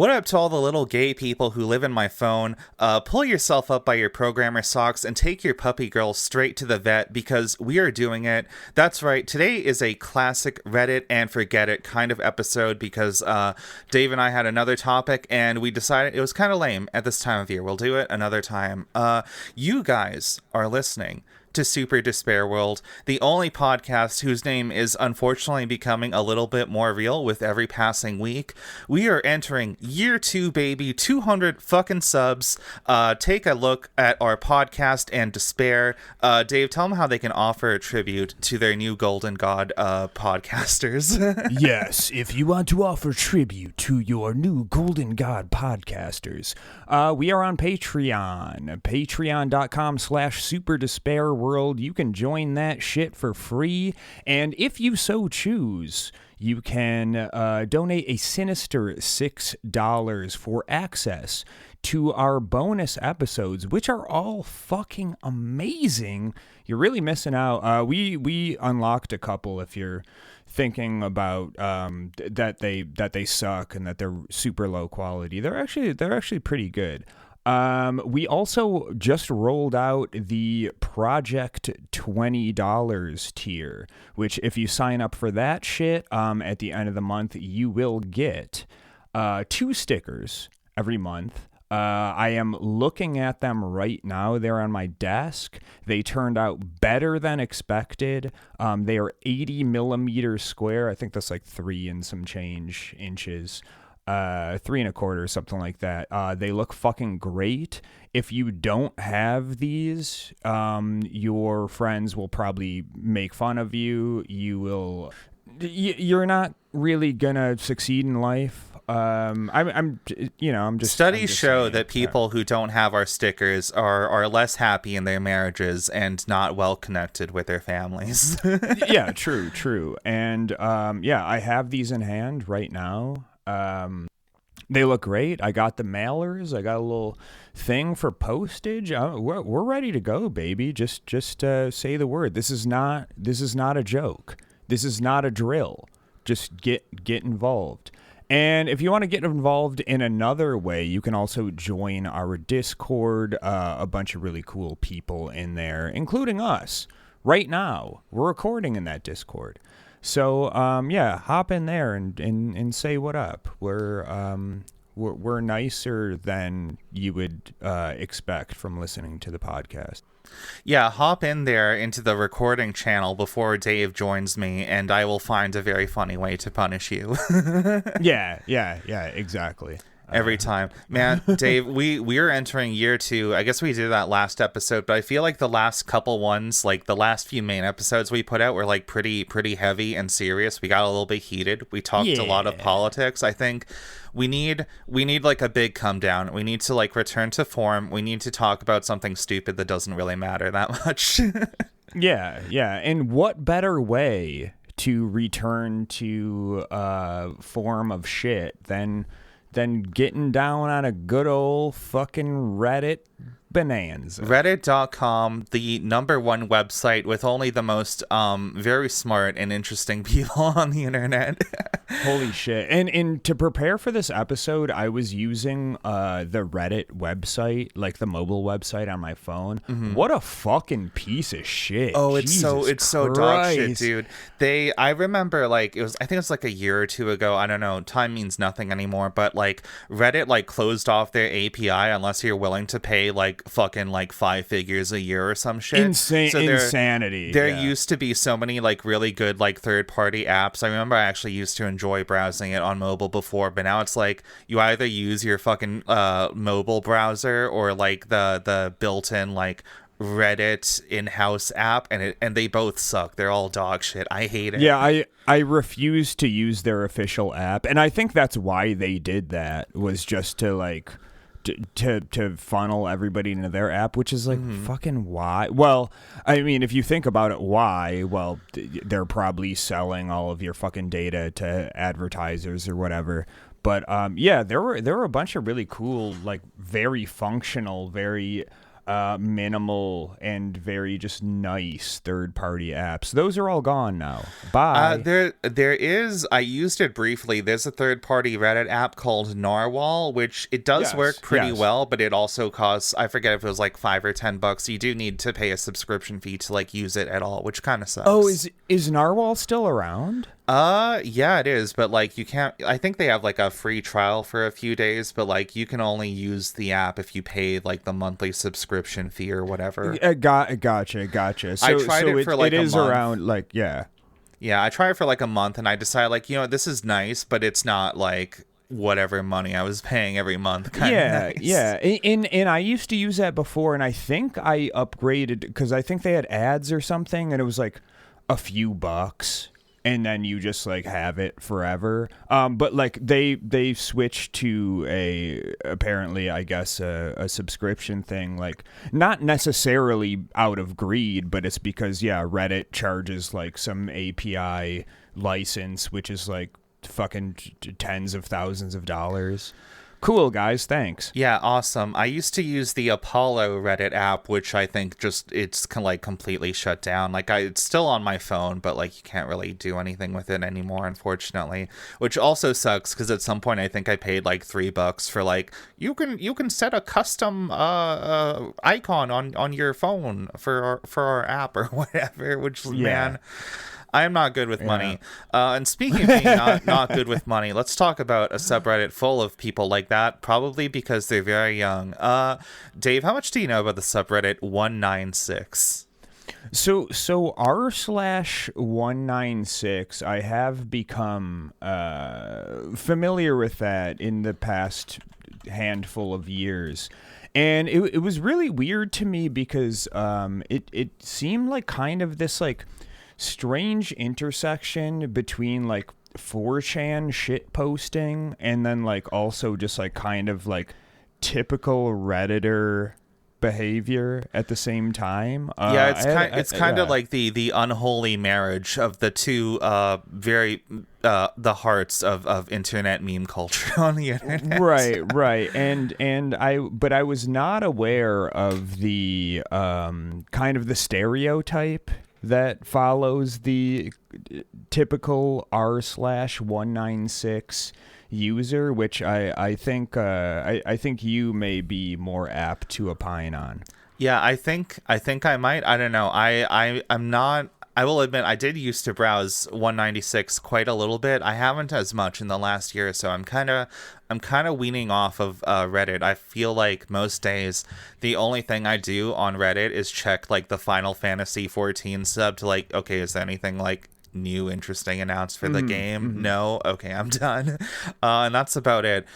What up to all the little gay people who live in my phone? Pull yourself up by your programmer socks and take your puppy girl straight to the vet because we are doing it. That's right, today is a classic Reddit and forget it kind of episode because Dave and I had another topic and we decided it was kind of lame at this time of year. We'll do it another time. You guys are listening to Super Despair World, the only podcast whose name is unfortunately becoming a little bit more real with every passing week. We are entering year 2, baby, 200 fucking subs. Take a look at our podcast and despair. Dave, tell them how they can offer a tribute to their new Golden God podcasters. Yes, if you want to offer tribute to your new Golden God podcasters, we are on Patreon, patreon.com/Super Despair World. You can join that shit for free, and if you so choose, you can donate a sinister $6 for access to our bonus episodes, which are all fucking amazing. You're really missing out. We unlocked a couple if you're thinking about that they suck and that they're super low quality. They're actually pretty good. We also just rolled out the Project $20 tier, which if you sign up for that shit, at the end of the month, you will get 2 stickers every month. I am looking at them right now. They're on my desk. They turned out better than expected. They are 80 millimeters square. I think that's like 3 and some change inches. 3 1/4, something like that. They look fucking great. If you don't have these, your friends will probably make fun of you. You're not really gonna succeed in life. I'm just Studies show that people who don't have our stickers are less happy in their marriages and not well connected with their families. Yeah, true. And I have these in hand right now. They look great. I got the mailers. I got a little thing for postage. We're ready to go, baby. Just say the word. This is not a joke. This is not a drill. Just get involved. And if you want to get involved in another way, you can also join our Discord. A bunch of really cool people in there, including us. Right now, we're recording in that Discord. So, hop in there and say what up. We're nicer than you would expect from listening to the podcast. Yeah, hop in there into the recording channel before Dave joins me, and I will find a very funny way to punish you. Yeah, exactly. Every time. Man, Dave, we are entering year 2. I guess we did that last episode, but I feel like the last couple ones, like the last few main episodes we put out were like pretty heavy and serious. We got a little bit heated. We talked a lot of politics. I think we need like a big come down. We need to like return to form. We need to talk about something stupid that doesn't really matter that much. Yeah. And what better way to return to form of shit than getting down on a good old fucking Reddit bonanza. Reddit.com, the #1 website with only the most very smart and interesting people on the internet. Holy shit. And to prepare for this episode, I was using the Reddit website, like the mobile website on my phone. Mm-hmm. What a fucking piece of shit. Oh, it's Jesus so dog shit, dude. I remember I think it was like a year or 2 ago. I don't know. Time means nothing anymore, but like Reddit like closed off their API unless you're willing to pay like fucking like 5 figures a year or some shit. Insanity. There used to be so many like really good like third-party apps. I remember I actually used to enjoy browsing it on mobile before, but now it's like you either use your fucking mobile browser or like the built-in like Reddit in-house app, and they both suck. They're all dog shit. I hate it. Yeah, I refuse to use their official app, and I think that's why they did that, was just to like to funnel everybody into their app, which is like fucking why. Well, I mean, if you think about it, why? Well, they're probably selling all of your fucking data to advertisers or whatever. But there were a bunch of really cool, like very functional, very minimal and very just nice third-party apps. Those are all gone now. Bye. There is. I used it briefly. There's a third-party Reddit app called Narwhal, which it does work pretty well, but it also costs. I forget if it was like $5 or $10. You do need to pay a subscription fee to like use it at all, which kind of sucks. Oh, is Narwhal still around? Yeah, it is, but like you can't. I think they have like a free trial for a few days, but like you can only use the app if you pay like the monthly subscription fee or whatever. Gotcha. So, I tried it for like it a is month. around like yeah. Yeah, I tried it for like a month, and I decided like this is nice, but it's not like whatever money I was paying every month. Nice. Yeah. And I used to use that before, and I think I upgraded because I think they had ads or something, and it was like a few bucks. And then you just like have it forever. But like they switched to apparently I guess a subscription thing, like not necessarily out of greed, but it's because Reddit charges like some API license, which is like fucking tens of thousands of dollars. Cool, guys. Thanks. Yeah, awesome. I used to use the Apollo Reddit app, which I think it's like completely shut down. Like it's still on my phone, but like you can't really do anything with it anymore, unfortunately. Which also sucks because at some point I think I paid like $3 for like you can set a custom icon on your phone for our app or whatever. Which man. I am not good with money. And speaking of being not good with money, let's talk about a subreddit full of people like that, probably because they're very young. Dave, how much do you know about the subreddit 196? So r/196, I have become familiar with that in the past handful of years. And it was really weird to me because it seemed like kind of this like strange intersection between like 4chan shit posting and then like also just like kind of like typical Redditor behavior at the same time. It's kind of like the unholy marriage of the two very the hearts of internet meme culture on the internet. Right. And I was not aware of the kind of the stereotype that follows the typical r/196 user, which I think you may be more apt to opine on. Yeah, I think I might. I don't know. I'm not. I will admit I did used to browse 196 quite a little bit. I haven't as much in the last year or so. I'm kind of weaning off of Reddit. I feel like most days the only thing I do on Reddit is check like the Final Fantasy 14 sub to like, okay, is there anything like new interesting announced for the game? No? Okay, I'm done. And that's about it.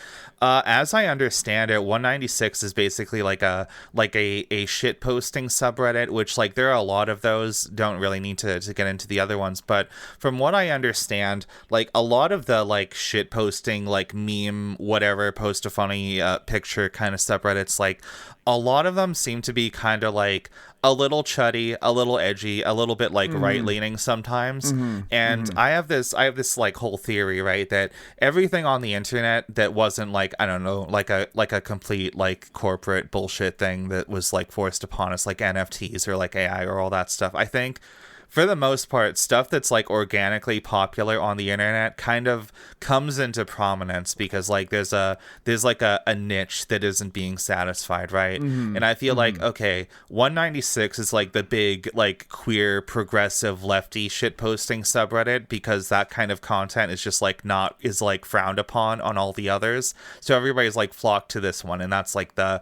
As I understand it, 196 is basically like a shit posting subreddit, which like there are a lot of those. Don't really need to get into the other ones, but from what I understand, like a lot of the like shit posting, like meme, whatever, post a funny picture kind of subreddits, like a lot of them seem to be kind of like a little chuddy, a little edgy, a little bit like right-leaning sometimes. And I have this like whole theory, right, that everything on the internet that wasn't like, I don't know, like a complete like corporate bullshit thing that was like forced upon us, like NFTs or like AI or all that stuff, I think for the most part, stuff that's like organically popular on the internet kind of comes into prominence because like there's like a niche that isn't being satisfied, right? And I feel like, okay, 196 is like the big like queer progressive lefty shit posting subreddit because that kind of content is just like is frowned upon on all the others. So everybody's like flocked to this one, and that's like the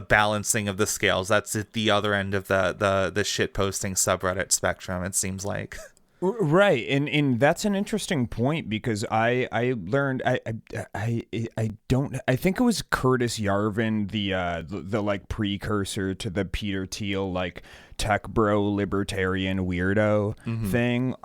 balancing of the scales. That's at the other end of the shit posting subreddit spectrum, it seems like. Right, and that's an interesting point because I learned I think it was Curtis Yarvin, the like precursor to the Peter Thiel like tech bro libertarian weirdo thing.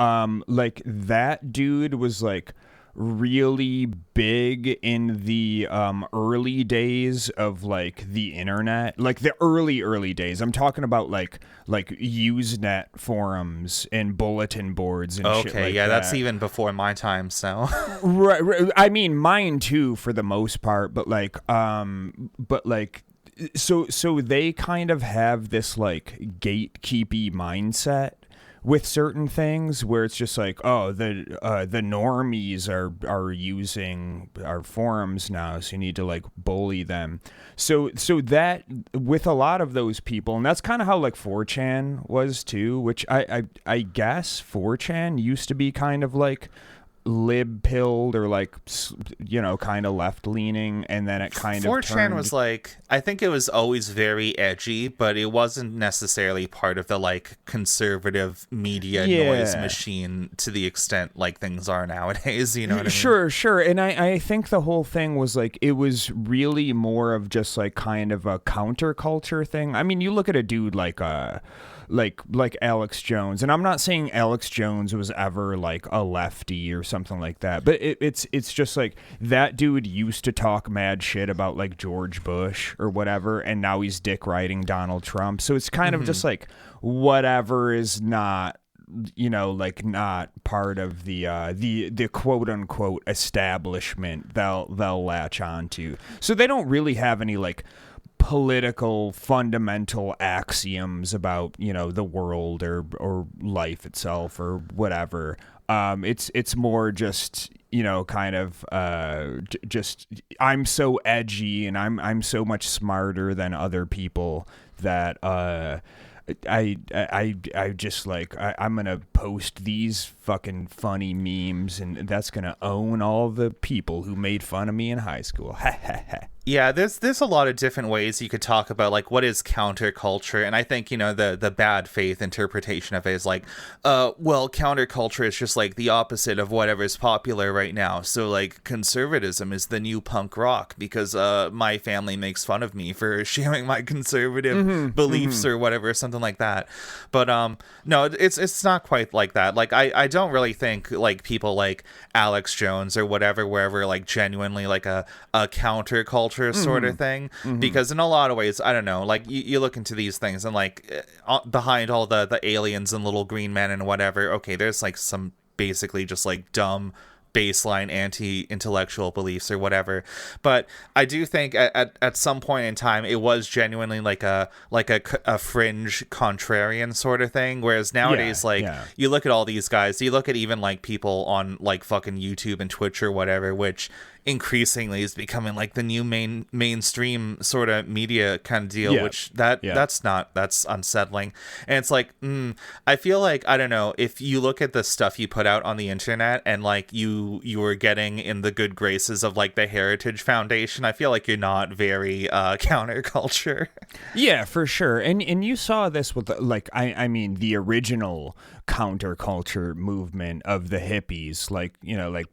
Like that dude was like really big in the early days of like the internet, like the early days. I'm talking about like Usenet forums and bulletin boards and shit like that. That's even before my time, so right. I mean mine too for the most part, but like so they kind of have this like gatekeepy mindset with certain things where it's just like, oh, the normies are using our forums now, so you need to like bully them. So that with a lot of those people, and that's kind of how like 4chan was too, which I guess 4chan used to be kind of like lib-pilled or like, you know, kind of left-leaning, and then it kind of 4chan was like, I think it was always very edgy, but it wasn't necessarily part of the like conservative media noise machine to the extent like things are nowadays, you know what I mean? Sure. And I think the whole thing was like, it was really more of just like kind of a counterculture thing. I mean, you look at a dude like Alex Jones, and I'm not saying Alex Jones was ever like a lefty or something like that, but it's just like that dude used to talk mad shit about like George Bush or whatever, and now he's dick riding Donald Trump. So it's kind of just like whatever is not, you know, like not part of the quote unquote establishment they'll latch onto. So they don't really have any like political fundamental axioms about, you know, the world or life itself or whatever. It's more just, you know, kind of just I'm so edgy and I'm so much smarter than other people that I just like I'm gonna post these fucking funny memes, and that's gonna own all the people who made fun of me in high school. Yeah, there's a lot of different ways you could talk about like what is counterculture, and I think, you know, the bad faith interpretation of it is like, well, counterculture is just like the opposite of whatever's popular right now. So like conservatism is the new punk rock because my family makes fun of me for sharing my conservative beliefs or whatever, something like that. But no, it's not quite like that. Like I don't really think like people like Alex Jones or whatever, wherever like genuinely like a counterculture sort of thing, because in a lot of ways, I don't know, like you look into these things and like behind all the aliens and little green men and whatever, okay, there's like some basically just like dumb baseline anti-intellectual beliefs or whatever, but I do think at some point in time it was genuinely like a fringe contrarian sort of thing, whereas nowadays you look at all these guys, you look at even like people on like fucking YouTube and Twitch or whatever, which increasingly is becoming like the new mainstream sort of media kind of deal, which that's unsettling. And it's like, I feel like, I don't know, if you look at the stuff you put out on the internet and like you were getting in the good graces of like the Heritage Foundation, I feel like you're not very counterculture. Yeah, for sure. And you saw this with like, I mean, the original counterculture movement of the hippies, like, you know, like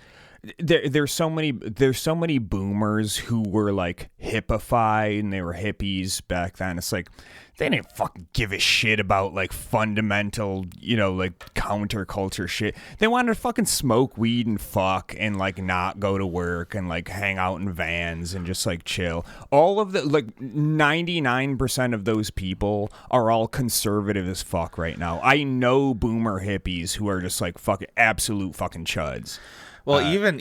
there's so many boomers who were like hippified and they were hippies back then. It's like they didn't fucking give a shit about like fundamental, you know, like counterculture shit. They wanted to fucking smoke weed and fuck and like not go to work and like hang out in vans and just like chill. All of the like 99% of those people are all conservative as fuck right now. I know boomer hippies who are just like fucking absolute fucking chuds. Well, even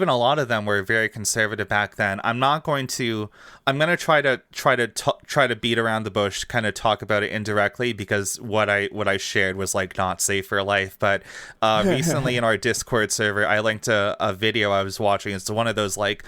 a lot of them were very conservative back then. I'm going to try to beat around the bush, kind of talk about it indirectly, because what I shared was like not safe for life. But recently in our Discord server, I linked a video I was watching. It's one of those like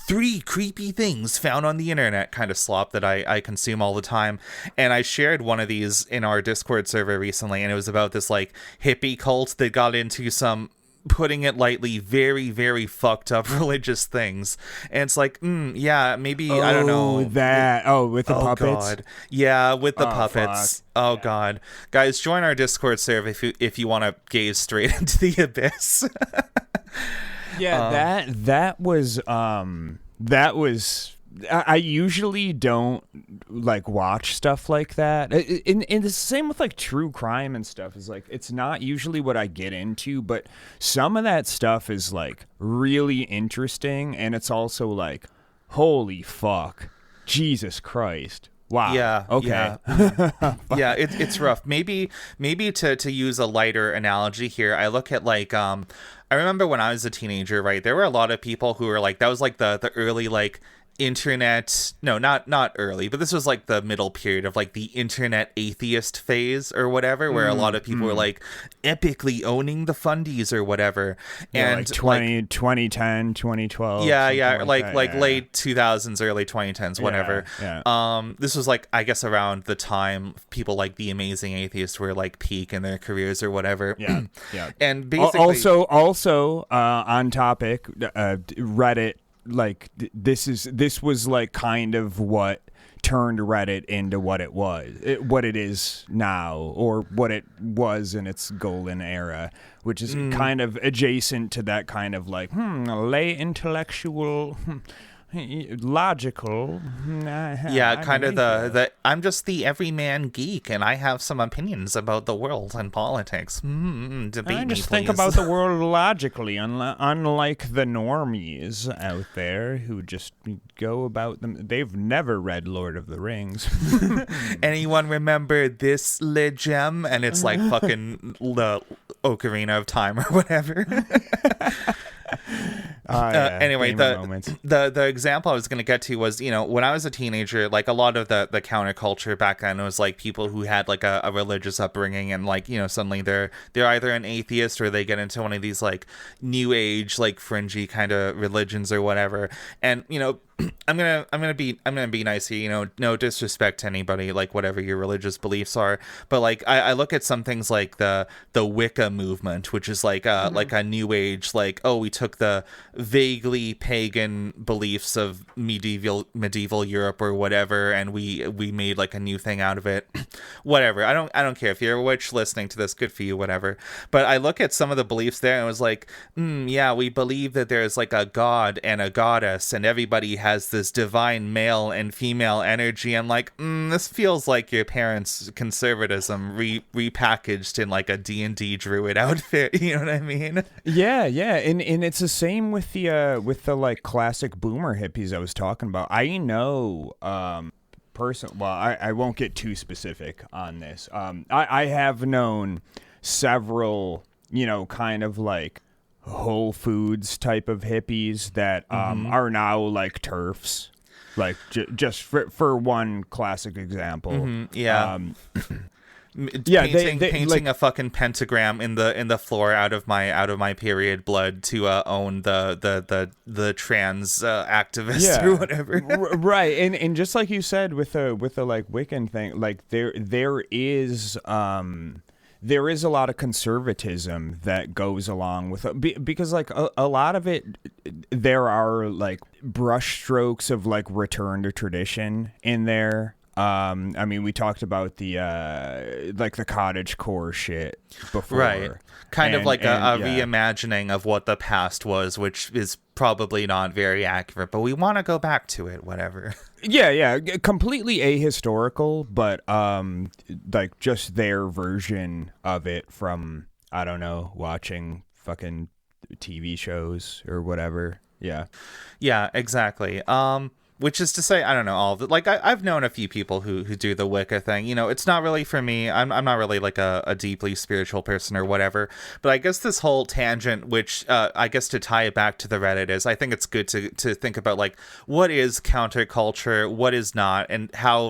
3 creepy things found on the internet kind of slop that I consume all the time. And I shared one of these in our Discord server recently, and it was about this like hippie cult that got into some, putting it lightly, very, very fucked up religious things. And it's like, yeah, maybe, I don't know. With the puppets? God. Yeah, with the puppets. Fuck. God. Guys, join our Discord server if you want to gaze straight into the abyss. Yeah, that was I usually don't like watch stuff like that. And it's the same with like true crime and stuff. Is like, it's not usually what I get into, but some of that stuff is like really interesting, and it's also like, holy fuck, Jesus Christ. Wow. Yeah. Okay. Yeah. It's rough. Maybe to use a lighter analogy here, I look at like I remember when I was a teenager, right? There were a lot of people who were like, that was like the early like internet, no, not early, but this was like the middle period of like the internet atheist phase or whatever, where a lot of people were like epically owning the fundies or whatever. Yeah, And like 2010, 2012. yeah, like that, like late 2000s, early 2010s, whatever. This was like, I guess, around the time people like the Amazing Atheists were like peak in their careers or whatever. Yeah. And basically also on topic, Reddit, like this was like kind of what turned Reddit into what it was, what it is now, or what it was in its golden era, which is kind of adjacent to that kind of like lay intellectual, logical. Kind of the I'm just the everyman geek, and I have some opinions about the world and politics. Debate I just me, think please. about the world logically, unlike the normies out there who just go about them. They've never read Lord of the Rings. Anyone remember this legem? And it's like fucking the Ocarina of Time or whatever. Anyway, the example I was going to get to was, when I was a teenager, like a lot of the counterculture back then was like people who had like a religious upbringing, and like, suddenly they're either an atheist or they get into one of these like new age, like fringy kind of religions or whatever. And, I'm gonna be nice here, no disrespect to anybody, like whatever your religious beliefs are, but like I look at some things like the Wicca movement, which is like like a new age, like, oh, we took the vaguely pagan beliefs of medieval Europe or whatever, and we made like a new thing out of it. Whatever, I don't care if you're a witch listening to this, good for you, whatever. But I look at some of the beliefs there and I was like, yeah, we believe that there's like a god and a goddess, and everybody has this divine male and female energy. I'm like, this feels like your parents' conservatism repackaged in like a D&D druid outfit. You know what I mean? Yeah, and it's the same with the like classic boomer hippies I was talking about. I know well, I won't get too specific on this. I have known several, kind of like Whole Foods type of hippies that are now like TERFs, like just for one classic example. Painting like, a fucking pentagram in the floor out of my period blood to own the trans activist or whatever. Right, and just like you said with the like Wiccan thing, like there is a lot of conservatism that goes along with it, because like a lot of it, there are like brushstrokes of like return to tradition in there. I mean, we talked about the like the cottagecore shit before, right? Kind of like a reimagining of what the past was, which is probably not very accurate, but we want to go back to it, whatever. Yeah, completely ahistorical, but like just their version of it from, I don't know, watching fucking TV shows or whatever. Yeah, exactly. Which is to say, I don't know, all of it. Like, I've known a few people who do the Wicca thing. It's not really for me. I'm not really like a deeply spiritual person or whatever. But I guess this whole tangent, which I guess to tie it back to the Reddit, is I think it's good to think about like what is counterculture, what is not, and how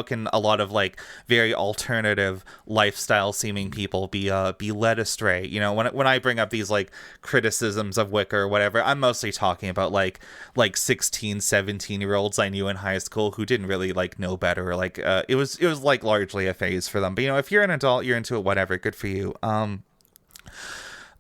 can a lot of like very alternative lifestyle seeming people be led astray. When I bring up these like criticisms of Wicca or whatever, I'm mostly talking about like 16, 17 year olds I knew in high school who didn't really like know better. Like it was like largely a phase for them. But if you're an adult, you're into it, whatever, good for you.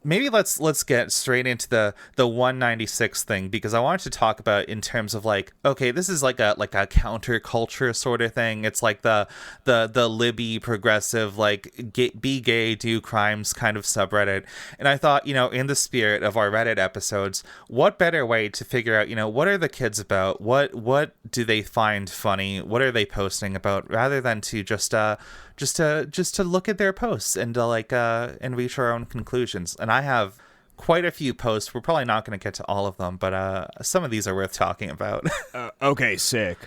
Maybe let's get straight into the 196 thing, because I wanted to talk about in terms of like, okay, this is like a counterculture sort of thing. It's like the Libby progressive, like be gay, do crimes kind of subreddit. And I thought, in the spirit of our Reddit episodes, what better way to figure out, what are the kids about? What do they find funny? What are they posting about? Rather than to just to look at their posts and to and reach our own conclusions. And I have quite a few posts. We're probably not going to get to all of them, but some of these are worth talking about. Okay, sick.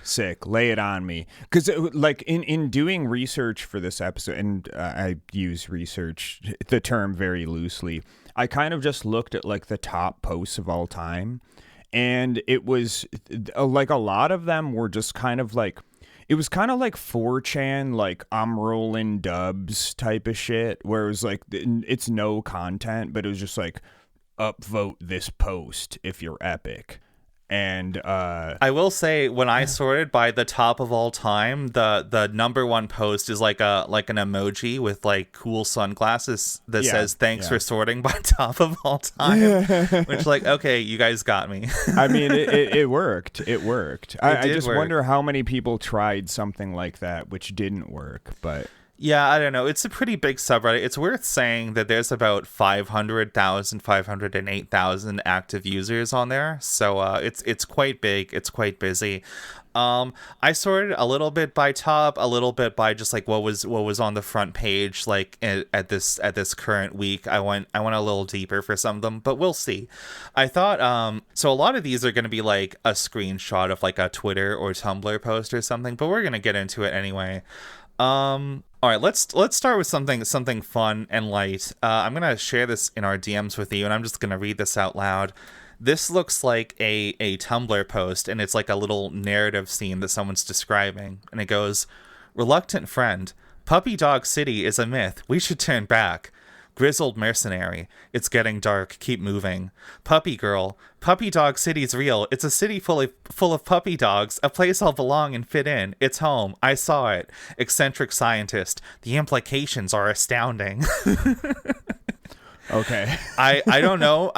Lay it on me. Because like in doing research for this episode, and I use research, the term very loosely, I kind of just looked at like the top posts of all time. and it was like a lot of them were just kind of like, it was kind of like 4chan, like I'm rolling dubs type of shit, where it was like it's no content, but it was just like upvote this post if you're epic. And I will say, when I sorted by the top of all time, the number one post is like an emoji with like cool sunglasses that says thanks for sorting by top of all time. Which, like, okay, you guys got me. I mean, it worked. It worked. I just work. wonder how many people tried something like that which didn't work, but yeah, I don't know. It's a pretty big subreddit. It's worth saying that there's about 500,000, 508,000 active users on there. So it's quite big. It's quite busy. I sorted a little bit by top, a little bit by just like what was on the front page, like at this current week. I went a little deeper for some of them, but we'll see. I thought so a lot of these are going to be like a screenshot of like a Twitter or Tumblr post or something, but we're going to get into it anyway. All right, let's start with something fun and light. I'm gonna share this in our DMs with you, and I'm just gonna read this out loud. This looks like a Tumblr post, and it's like a little narrative scene that someone's describing, and it goes, "Reluctant friend, Puppy Dog City is a myth. We should turn back. Grizzled mercenary, it's getting dark, keep moving. Puppy girl, Puppy Dog City's real. It's a city full of puppy dogs, a place I'll belong and fit in. It's home. I saw it. Eccentric scientist. The implications are astounding." okay. I don't know.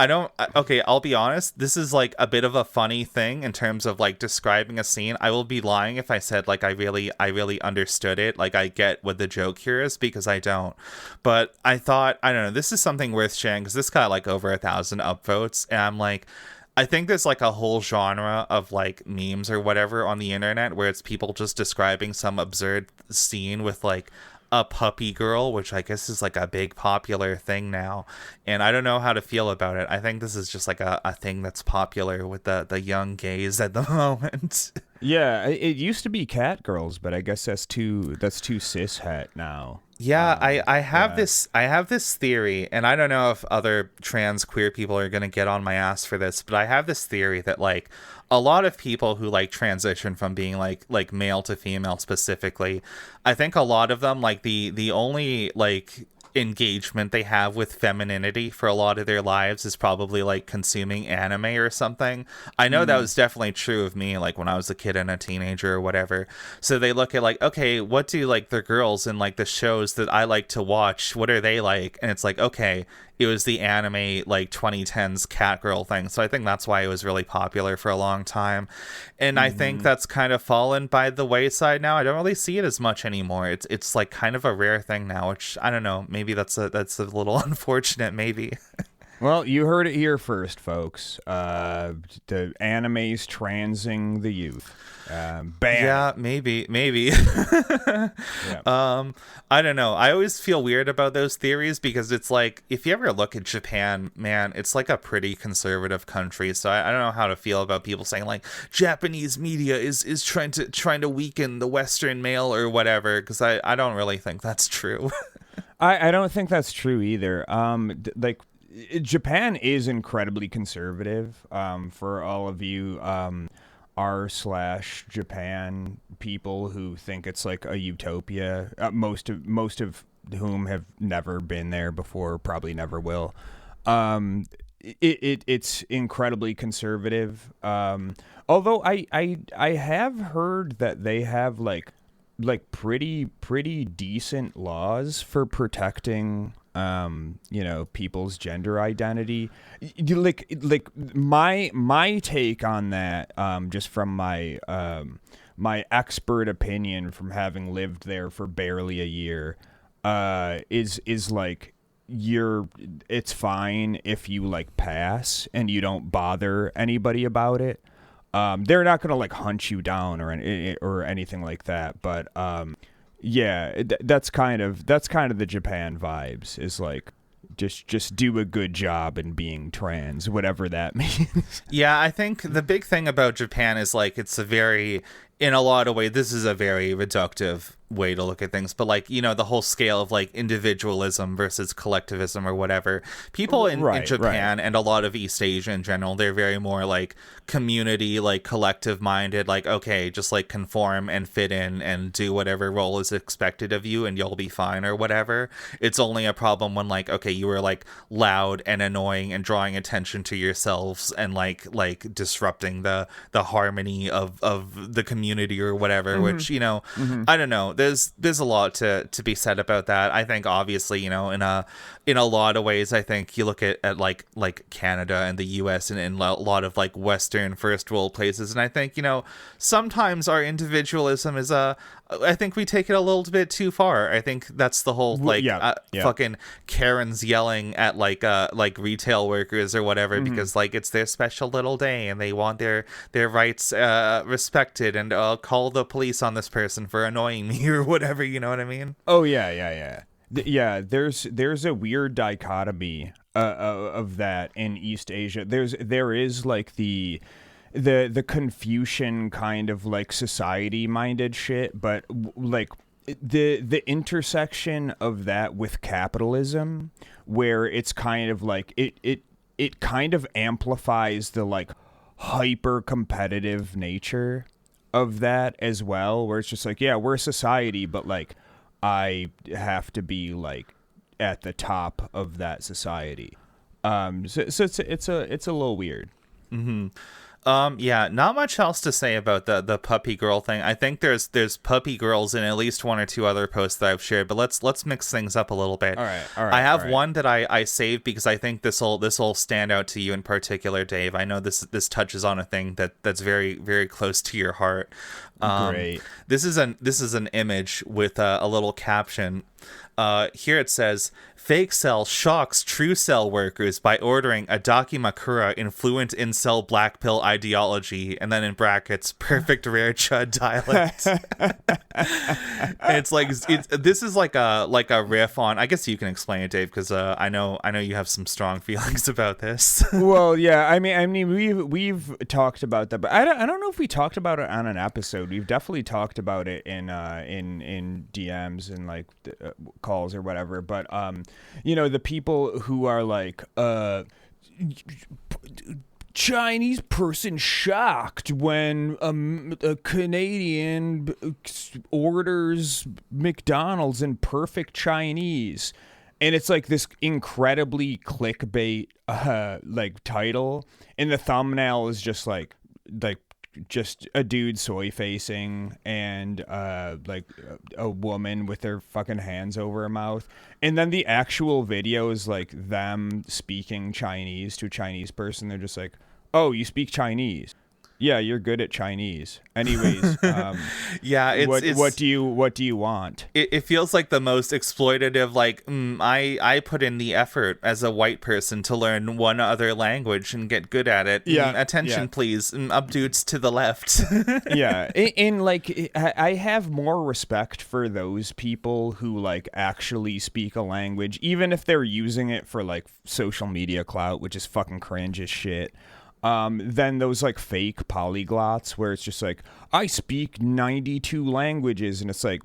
Okay, I'll be honest. This is like a bit of a funny thing in terms of like describing a scene. I will be lying if I said like I really understood it. Like I get what the joke here is, because I don't. But I thought, I don't know, this is something worth sharing because this got like over 1,000 upvotes, and I'm like, I think there's like a whole genre of like memes or whatever on the internet where it's people just describing some absurd scene with like a puppy girl, which I guess is like a big popular thing now, and I don't know how to feel about it. I think this is just like a thing that's popular with the young gays at the moment. Yeah, it used to be cat girls, but I guess that's too cis het now. Yeah, I have this theory, and I don't know if other trans queer people are gonna get on my ass for this, but I have this theory that like a lot of people who like transition from being like male to female specifically, I think a lot of them, like the only like engagement they have with femininity for a lot of their lives is probably like consuming anime or something. I know that was definitely true of me, like when I was a kid and a teenager or whatever. So they look at like, okay, what do like the girls in like the shows that I like to watch, what are they like? And it's like, okay, it was the anime like 2010s catgirl thing. So I think that's why it was really popular for a long time. And I think that's kind of fallen by the wayside now. I don't really see it as much anymore. It's like kind of a rare thing now, which I don't know, maybe that's a little unfortunate, maybe. Well, you heard it here first, folks. The anime's transing the youth. Bam. Yeah, maybe. Yeah. I don't know. I always feel weird about those theories because it's like, if you ever look at Japan, man, it's like a pretty conservative country. So I don't know how to feel about people saying like Japanese media is trying to weaken the Western male or whatever, because I don't really think that's true. I don't think that's true either. Like, Japan is incredibly conservative. For all of you r/Japan people who think it's like a utopia, most of whom have never been there before, probably never will. It's incredibly conservative. Although I have heard that they have like pretty decent laws for protecting people's gender identity. Like my take on that, just from my my expert opinion from having lived there for barely a year, is like, it's fine if you like pass and you don't bother anybody about it. They're not gonna like hunt you down or anything like that, but yeah, that's kind of the Japan vibes, is like just do a good job in being trans, whatever that means. Yeah, I think the big thing about Japan is like it's a very in a lot of ways, this is a very reductive way to look at things, but like, you know, the whole scale of like individualism versus collectivism or whatever, people in Japan and a lot of East Asia in general, they're very more like community, like collective minded, like, okay, just like conform and fit in and do whatever role is expected of you and you'll be fine or whatever. It's only a problem when like, okay, you were like loud and annoying and drawing attention to yourselves and like disrupting the harmony of the community or whatever, which, you know, I don't know. There's a lot to be said about that. I think obviously, you know, in a lot of ways, I think you look at like Canada and the US and in a lot of like Western first world places, and I think, you know, sometimes our individualism is I think we take it a little bit too far. I think that's the whole like fucking Karens yelling at like retail workers or whatever because like it's their special little day and they want their rights respected, and I'll call the police on this person for annoying me or whatever, you know what I mean? Oh yeah. There's a weird dichotomy of that in East Asia. There is like the Confucian kind of like society minded shit, but like the intersection of that with capitalism, where it's kind of like it kind of amplifies the like hyper competitive nature of that as well, where it's just like, yeah, we're a society, but like I have to be like at the top of that society. So it's a little weird. Yeah, not much else to say about the puppy girl thing. I think there's puppy girls in at least one or two other posts that I've shared, but let's mix things up a little bit. All right. I have one that I saved because I think this'll stand out to you in particular, Dave. I know this touches on a thing that's very, very close to your heart. Great. This is an image with a little caption. Here it says, "Fake cell shocks true cell workers by ordering a dakimakura in fluent incel black pill ideology," and then in brackets, "perfect rare chud dialect." It's like this is like a riff on. I guess you can explain it, Dave, because I know you have some strong feelings about this. Well, yeah, I mean, we've talked about that, but I don't know if we talked about it on an episode. We've definitely talked about it in DMs and like calls or whatever. But you know, the people who are like Chinese person shocked when a Canadian orders McDonald's in perfect Chinese. And it's like this incredibly clickbait like title, and the thumbnail is just like just a dude soy facing and like a woman with their fucking hands over her mouth, and then the actual video is like them speaking Chinese to a Chinese person. They're just like, "Oh, you speak Chinese? Yeah, you're good at Chinese. Anyways, yeah, what do you want?" It feels like the most exploitative. Like, I put in the effort as a white person to learn one other language and get good at it. Yeah, attention, please. Up dudes to the left. Yeah, and like I have more respect for those people who like actually speak a language, even if they're using it for like social media clout, which is fucking cringe as shit. Than those like fake polyglots where it's just like, I speak 92 languages, and it's like,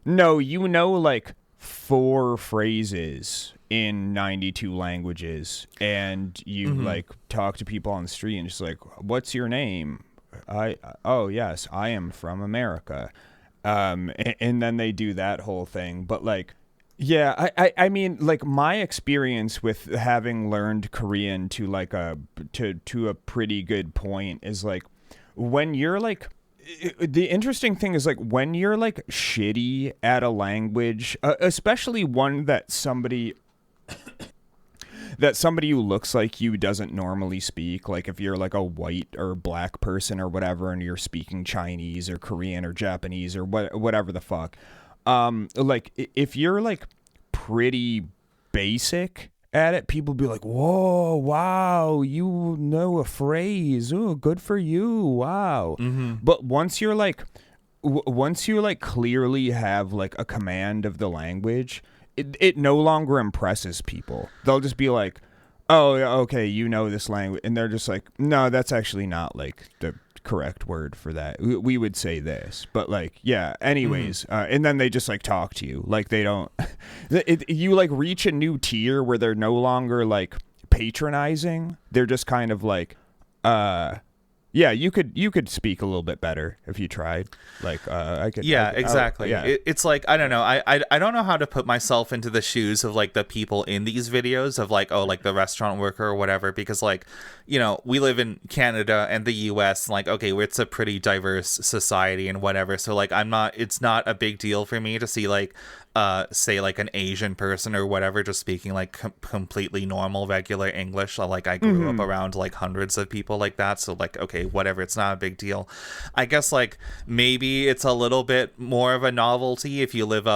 no, you know like 4 phrases in 92 languages, and you like talk to people on the street and just like, what's your name? Oh yes, I am from America. And then they do that whole thing, but like, yeah, I mean, like my experience with having learned Korean to like to a pretty good point is like when you're like, the interesting thing is like when you're like shitty at a language, especially one that somebody who looks like you doesn't normally speak, like if you're like a white or black person or whatever and you're speaking Chinese or Korean or Japanese or whatever the fuck. Like if you're like pretty basic at it, people be like, "Whoa, wow, you know a phrase. Oh, good for you. Wow." But once you're like clearly have like a command of the language, it no longer impresses people. They'll just be like, "Oh, okay, you know this language," and they're just like, "No, that's actually not like the correct word for that. We would say this, but like, yeah, anyways, and then they just like talk to you like they don't you like reach a new tier where they're no longer like patronizing. They're just kind of like yeah, you could speak a little bit better if you tried. Like, I could. Yeah, exactly. Yeah. It's like, I don't know. I don't know how to put myself into the shoes of like the people in these videos of like, oh, like the restaurant worker or whatever, because like, you know, we live in Canada and the US, and like, okay, it's a pretty diverse society and whatever. So like, it's not a big deal for me to see like, say like an Asian person or whatever just speaking like completely normal regular English. Like I grew up around like hundreds of people like that, so like, okay, whatever, it's not a big deal. I guess like maybe it's a little bit more of a novelty if you live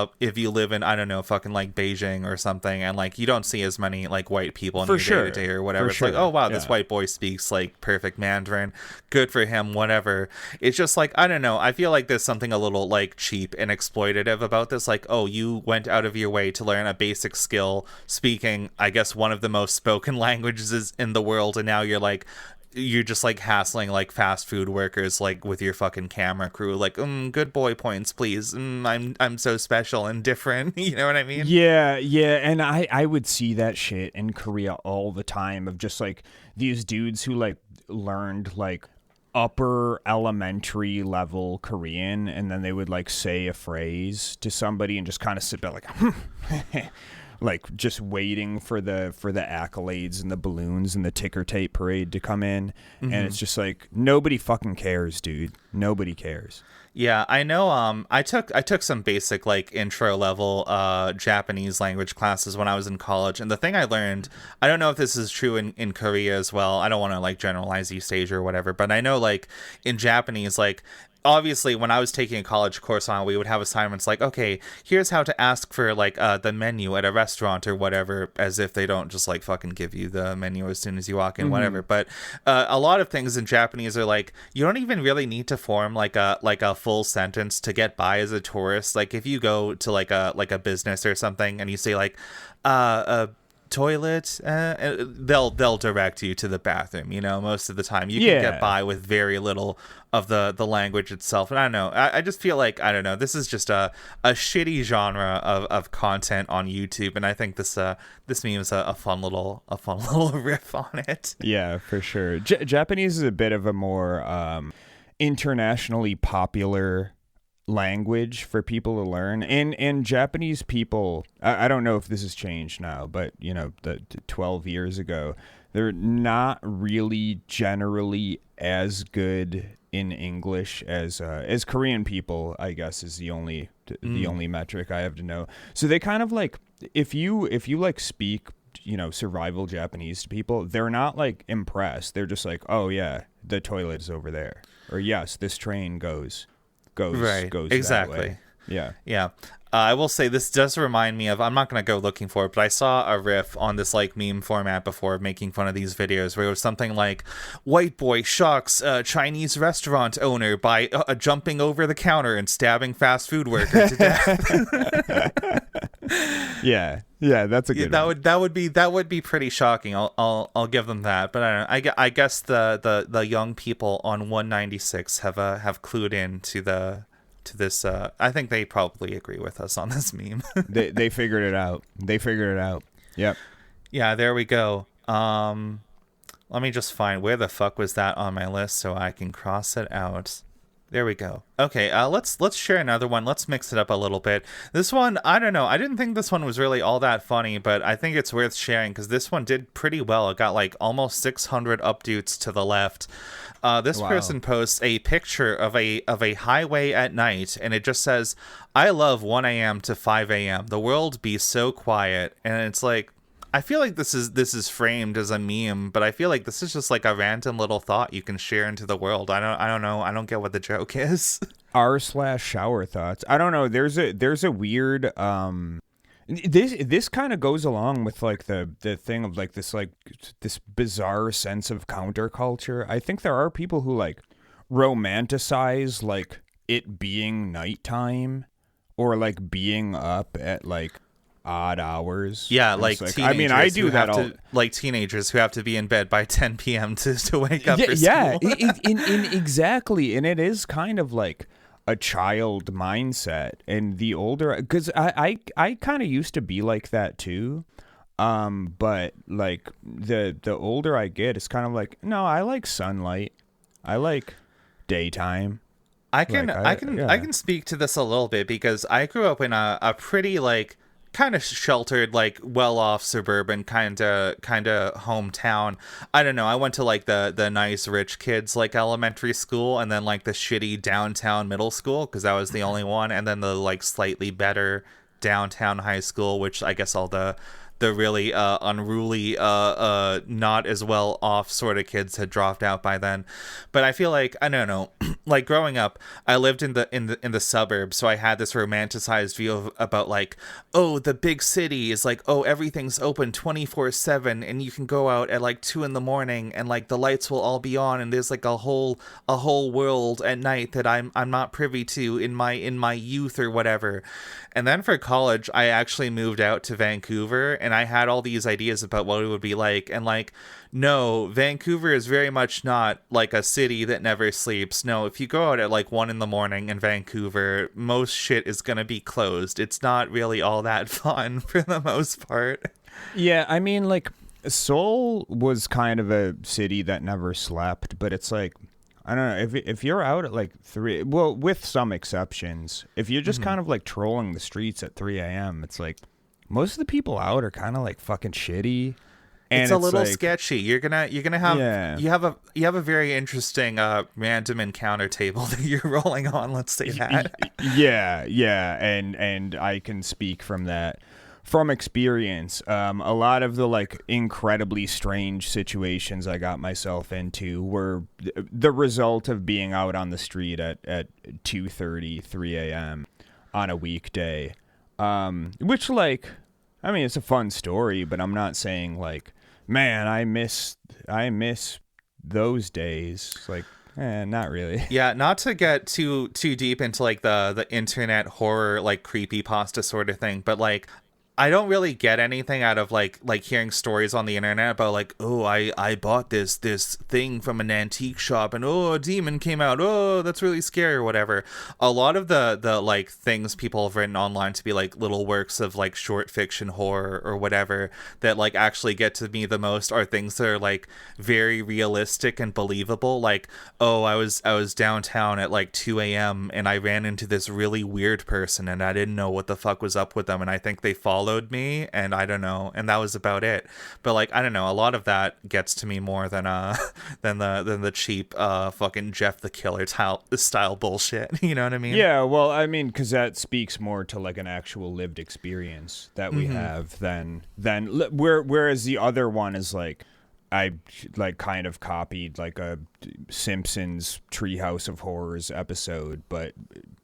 in, I don't know, fucking like Beijing or something, and like you don't see as many like white people in your day-to-day or whatever. It's like, oh wow, this white boy speaks like perfect Mandarin, good for him, whatever. It's just like, I don't know, I feel like there's something a little like cheap and exploitative about this. Like, oh, you went out of your way to learn a basic skill speaking, I guess, one of the most spoken languages in the world, and now you're just like hassling like fast food workers like with your fucking camera crew, like good boy points please, I'm so special and different. You know what I mean? Yeah, and I would see that shit in Korea all the time of just like these dudes who like learned like upper elementary level Korean, and then they would like say a phrase to somebody and just kind of sit back like like just waiting for the accolades and the balloons and the ticker tape parade to come in. And it's just like, nobody fucking cares, dude. Nobody cares. Yeah, I know. I took some basic like intro level Japanese language classes when I was in college, and the thing I learned, I don't know if this is true in Korea as well. I don't want to like generalize East Asia or whatever, but I know like in Japanese, like obviously when I was taking a college course on, we would have assignments like, okay, here's how to ask for like the menu at a restaurant or whatever, as if they don't just like fucking give you the menu as soon as you walk in, whatever. But a lot of things in Japanese are like, you don't even really need to form like a full sentence to get by as a tourist. Like if you go to like a business or something and you say like a toilet, they'll direct you to the bathroom. You know, most of the time you can get by with very little of the language itself. And I don't know, I just feel like, I don't know, this is just a shitty genre of content on YouTube, and I think this meme is a fun little riff on it. Yeah, for sure. Japanese is a bit of a more internationally popular language for people to learn, and Japanese people, I don't know if this has changed now, but you know, the 12 years ago, they're not really generally as good in English as Korean people, I guess, is the only metric I have to know. So they kind of like, if you like speak, you know, survival Japanese to people, they're not like impressed. They're just like, oh yeah, the toilet is over there, or yes, this train goes exactly that way. Yeah. I will say this does remind me of, I'm not going to go looking for it, but I saw a riff on this like meme format before making fun of these videos where it was something like, white boy shocks a Chinese restaurant owner by jumping over the counter and stabbing fast food worker to death. yeah, that's a good one. That would be pretty shocking. I'll give them that. But I don't know. I guess the young people on 196 have clued in to this. I think they probably agree with us on this meme. they figured it out. Yep. Yeah, there we go. Let me just find, where the fuck was that on my list so I can cross it out. There we go. Okay, let's share another one. Let's mix it up a little bit. This one, I don't know. I didn't think this one was really all that funny, but I think it's worth sharing because this one did pretty well. It got like almost 600 updates to the left. This person posts a picture of a highway at night, and it just says, "I love 1 a.m. to 5 a.m. The world be so quiet." And it's like, I feel like this is framed as a meme, but I feel like this is just like a random little thought you can share into the world. I don't know. I don't get what the joke is. r/shower thoughts. I don't know. There's a weird this kind of goes along with like the thing of like this bizarre sense of counterculture. I think there are people who like romanticize like it being nighttime or like being up at like odd hours. Yeah, And like it's teenagers. I mean, I do that all. Like teenagers who have to be in bed by 10 p.m. to wake up for Yeah, school. exactly, and it is kind of like a child mindset. And the older, because I kind of used to be like that too. But like the older I get, it's kind of like, no, I like sunlight. I like daytime. I can speak to this a little bit because I grew up in a pretty like kind of sheltered, like well-off suburban kind of hometown. I don't know. I went to like the nice rich kids like elementary school, and then like the shitty downtown middle school because that was the only one, and then the like slightly better downtown high school, which I guess all the really unruly, not as well off sort of kids had dropped out by then. But I feel like, I don't know, like growing up, I lived in the suburbs, so I had this romanticized view about like, oh, the big city is like, oh, everything's open 24/7, and you can go out at like 2 a.m, and like the lights will all be on, and there's like a whole world at night that I'm not privy to in my youth or whatever. And then for college, I actually moved out to Vancouver, and I had all these ideas about what it would be like. And like, no, Vancouver is very much not like a city that never sleeps. No, if you go out at like 1 a.m. in Vancouver, most shit is going to be closed. It's not really all that fun for the most part. Yeah, I mean, like, Seoul was kind of a city that never slept, but it's like, I don't know, if you're out at like 3, well, with some exceptions, if you're just kind of like trolling the streets at 3 a.m., it's like most of the people out are kind of like fucking shitty. And it's a little like, sketchy. You're gonna have you have a very interesting random encounter table that you're rolling on. Let's say that. Yeah, and I can speak from that. From experience, a lot of the like incredibly strange situations I got myself into were the result of being out on the street at 2:30, 3 a.m. on a weekday. Which, like, I mean, it's a fun story, but I'm not saying like, man, I miss those days. Like, not really. Yeah, not to get too deep into like the internet horror, like creepypasta sort of thing, but like, I don't really get anything out of like hearing stories on the internet about like, oh, I bought this thing from an antique shop, and oh, a demon came out, oh, that's really scary or whatever. A lot of the like things people have written online to be like little works of like short fiction horror or whatever that like actually get to me the most are things that are like very realistic and believable. Like, oh, I was downtown at like 2 a.m. and I ran into this really weird person and I didn't know what the fuck was up with them, and I think they followed me, and I don't know, and that was about it. But like, I don't know, a lot of that gets to me more than the cheap fucking Jeff the Killer style bullshit. You know what I mean? Yeah, well, I mean, because that speaks more to like an actual lived experience that we have than whereas the other one is like, I like kind of copied like a Simpsons Treehouse of Horrors episode, but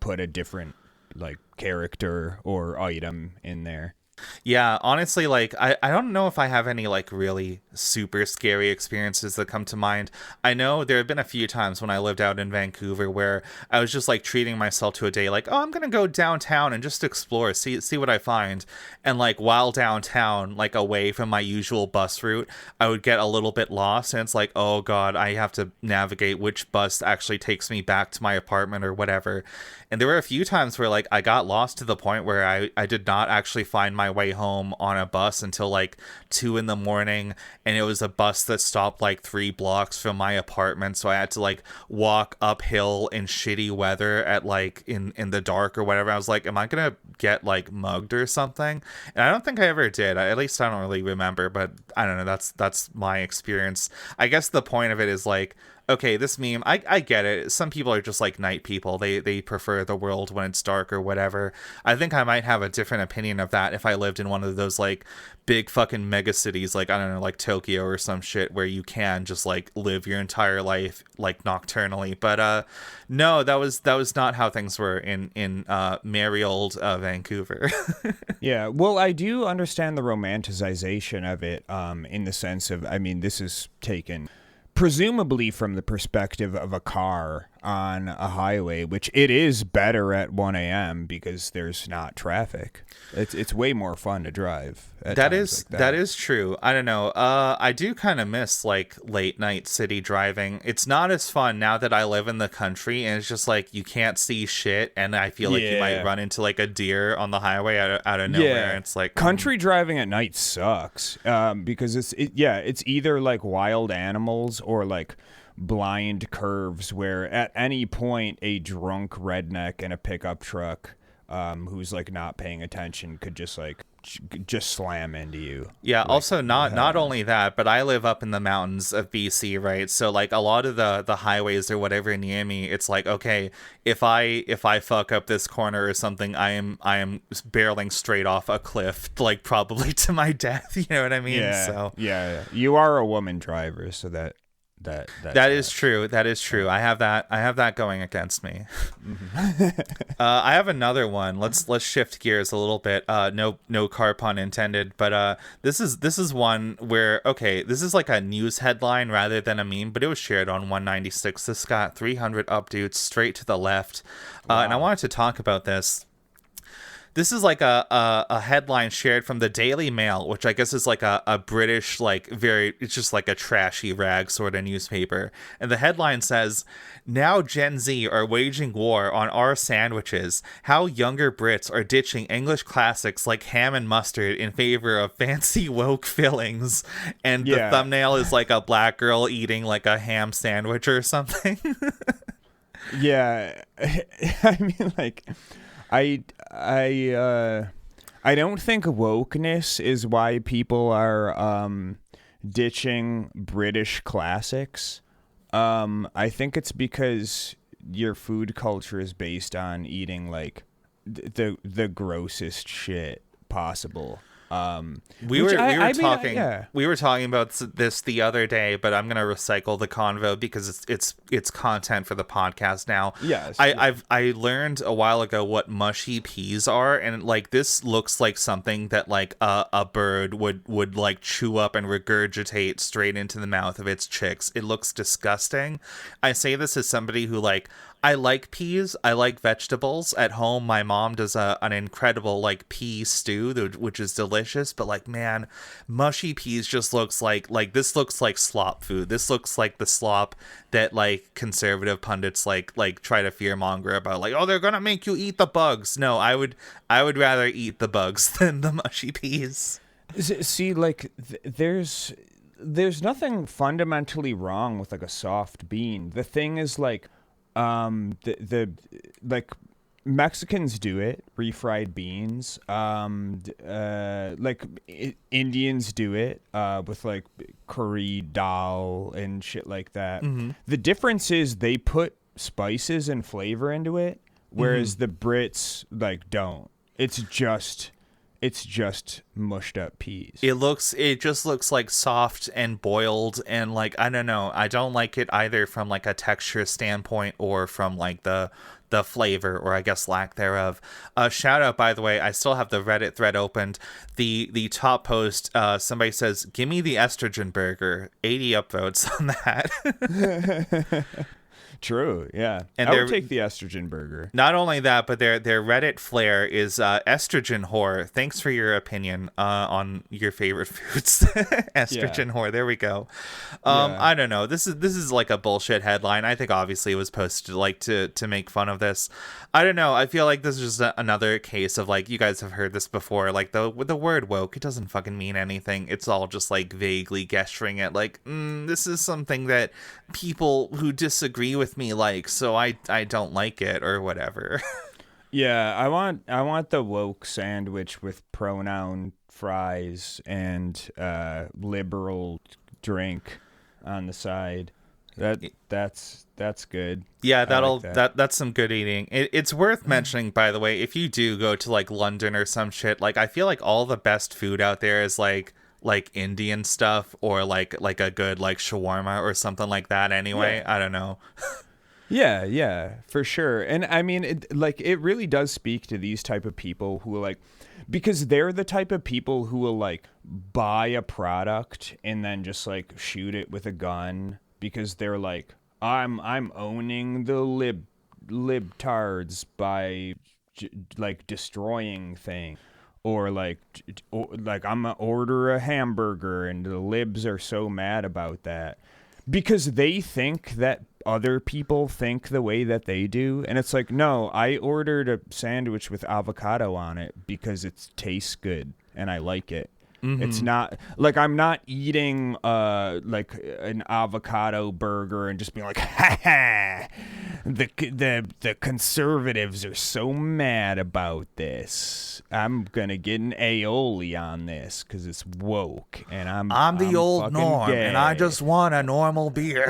put a different like character or item in there. Yeah, honestly, like, I don't know if I have any, like, really super scary experiences that come to mind. I know there have been a few times when I lived out in Vancouver where I was just, like, treating myself to a day, like, oh, I'm gonna go downtown and just explore, see what I find. And, like, while downtown, like, away from my usual bus route, I would get a little bit lost, and it's like, oh, God, I have to navigate which bus actually takes me back to my apartment or whatever. And there were a few times where, like, I got lost to the point where I did not actually find my way home on a bus until, like, 2 a.m, and it was a bus that stopped, like, 3 blocks from my apartment, so I had to, like, walk uphill in shitty weather at, like, in the dark or whatever. I was like, am I gonna get, like, mugged or something? And I don't think I ever did. At least I don't really remember, but I don't know, that's my experience. I guess the point of it is, like, okay, this meme, I get it. Some people are just like night people. They prefer the world when it's dark or whatever. I think I might have a different opinion of that if I lived in one of those like big fucking mega cities, like, I don't know, like Tokyo or some shit, where you can just like live your entire life like nocturnally. But no, that was not how things were in merry old Vancouver. Yeah, well, I do understand the romanticization of it, in the sense of, I mean, this is taken presumably from the perspective of a car, on a highway, which it is better at 1 a.m. because there's not traffic. It's way more fun to drive at times like that. That is true. I don't know. I do kind of miss like late night city driving. It's not as fun now that I live in the country, and it's just like you can't see shit, and I feel like you might run into like a deer on the highway out of nowhere. It's like country driving at night sucks because it's either like wild animals or like blind curves where at any point a drunk redneck in a pickup truck who's like not paying attention could just slam into you. Yeah, like, also not only that, but I live up in the mountains of BC, right? So like a lot of the highways or whatever near me, it's like, okay, if I fuck up this corner or something, I am barreling straight off a cliff, like probably to my death, you know what I mean? Yeah. You are a woman driver, so that is true. That is true. I have that going against me. I have another one. Let's shift gears a little bit. No car pun intended. But this is one where, okay, this is like a news headline rather than a meme, but it was shared on 196. This got 300 updates straight to the left, and I wanted to talk about this. This is like a headline shared from the Daily Mail, which I guess is like a British, like it's just like a trashy rag sort of newspaper. And the headline says, "Now Gen Z are waging war on our sandwiches. How younger Brits are ditching English classics like ham and mustard in favor of fancy woke fillings." And the thumbnail is like a black girl eating like a ham sandwich or something. Yeah. I mean, like... I don't think wokeness is why people are ditching British classics. I think it's because your food culture is based on eating like the grossest shit possible. We were talking about this the other day, but I'm gonna recycle the convo because it's content for the podcast now. Yes, I learned a while ago what mushy peas are, and like this looks like something that like a bird would like chew up and regurgitate straight into the mouth of its chicks. It looks disgusting. I say this as somebody who like, I like peas. I like vegetables. At home, my mom does an incredible like pea stew, which is delicious. But like, man, mushy peas just looks like this looks like slop food. This looks like the slop that like conservative pundits like try to fearmonger about. Like, oh, they're gonna make you eat the bugs. No, I would rather eat the bugs than the mushy peas. See, like, there's nothing fundamentally wrong with like a soft bean. The thing is like. The like Mexicans do it, refried beans. Like Indians do it with like curry dal and shit like that. Mm-hmm. The difference is they put spices and flavor into it, whereas the Brits like don't. It's just mushed up peas. It just looks like soft and boiled, and like, I don't know, I don't like it either from like a texture standpoint or from like the flavor, or I guess lack thereof. Shout out, by the way, I still have the Reddit thread opened. The top post, somebody says, "Give me the estrogen burger." 80 upvotes on that. True, yeah. And I would take the estrogen burger. Not only that, but their Reddit flair is estrogen whore. Thanks for your opinion on your favorite foods. Estrogen whore. There we go. I don't know. This is like a bullshit headline. I think obviously it was posted like to make fun of this. I don't know. I feel like this is just another case of like, you guys have heard this before. Like the word woke, it doesn't fucking mean anything. It's all just like vaguely gesturing at like, this is something that people who disagree with me like, so I don't like it or whatever. Yeah, I want the woke sandwich with pronoun fries and liberal drink on the side. That's good. Yeah, that's some good eating. It's worth mentioning, by the way, if you do go to like London or some shit, like I feel like all the best food out there is like Indian stuff or like a good like shawarma or something like that anyway. Yeah. I don't know. Yeah, for sure. And I mean, it really does speak to these type of people who like, because they're the type of people who will like buy a product and then just like shoot it with a gun because they're like, I'm owning the libtards by like destroying things. Or like I'm gonna order a hamburger and the libs are so mad about that because they think that other people think the way that they do, and it's like, no, I ordered a sandwich with avocado on it because it tastes good and I like it. It's not like I'm not eating like an avocado burger and just being like, ha ha, the conservatives are so mad about this. I'm gonna get an aioli on this because it's woke and I'm the old fucking norm, gay. and I just want a normal beer.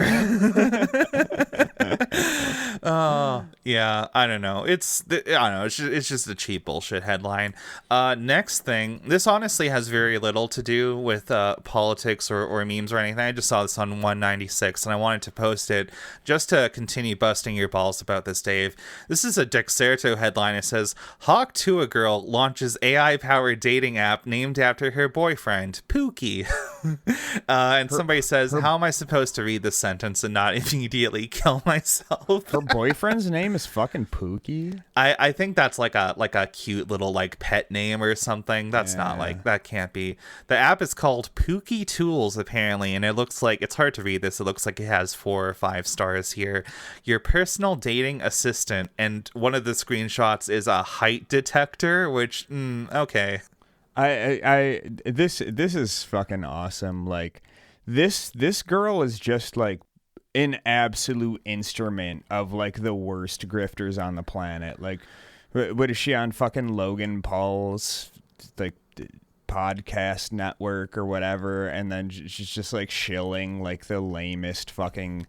Yeah, I don't know. I don't know. It's just a cheap bullshit headline. Next thing, this honestly has very little to do with politics or memes or anything. I just saw this on 196, and I wanted to post it just to continue busting your balls about this, Dave. This is a Dexerto headline. It says, Hawk to a girl launches AI-powered dating app named after her boyfriend, Pookie. And somebody says, how am I supposed to read this sentence and not immediately kill myself? Her boyfriend's name is fucking Pookie? I think that's like a cute little like pet name or something. That's not like, that can't be. The app is called Pookie Tools apparently, and it looks like, it's hard to read this. It looks like it has 4 or 5 stars here. Your personal dating assistant, and one of the screenshots is a height detector, which okay. This is fucking awesome. Like this girl is just like an absolute instrument of like the worst grifters on the planet. Like, what is she on fucking Logan Paul's like podcast network or whatever? And then she's just like shilling like the lamest fucking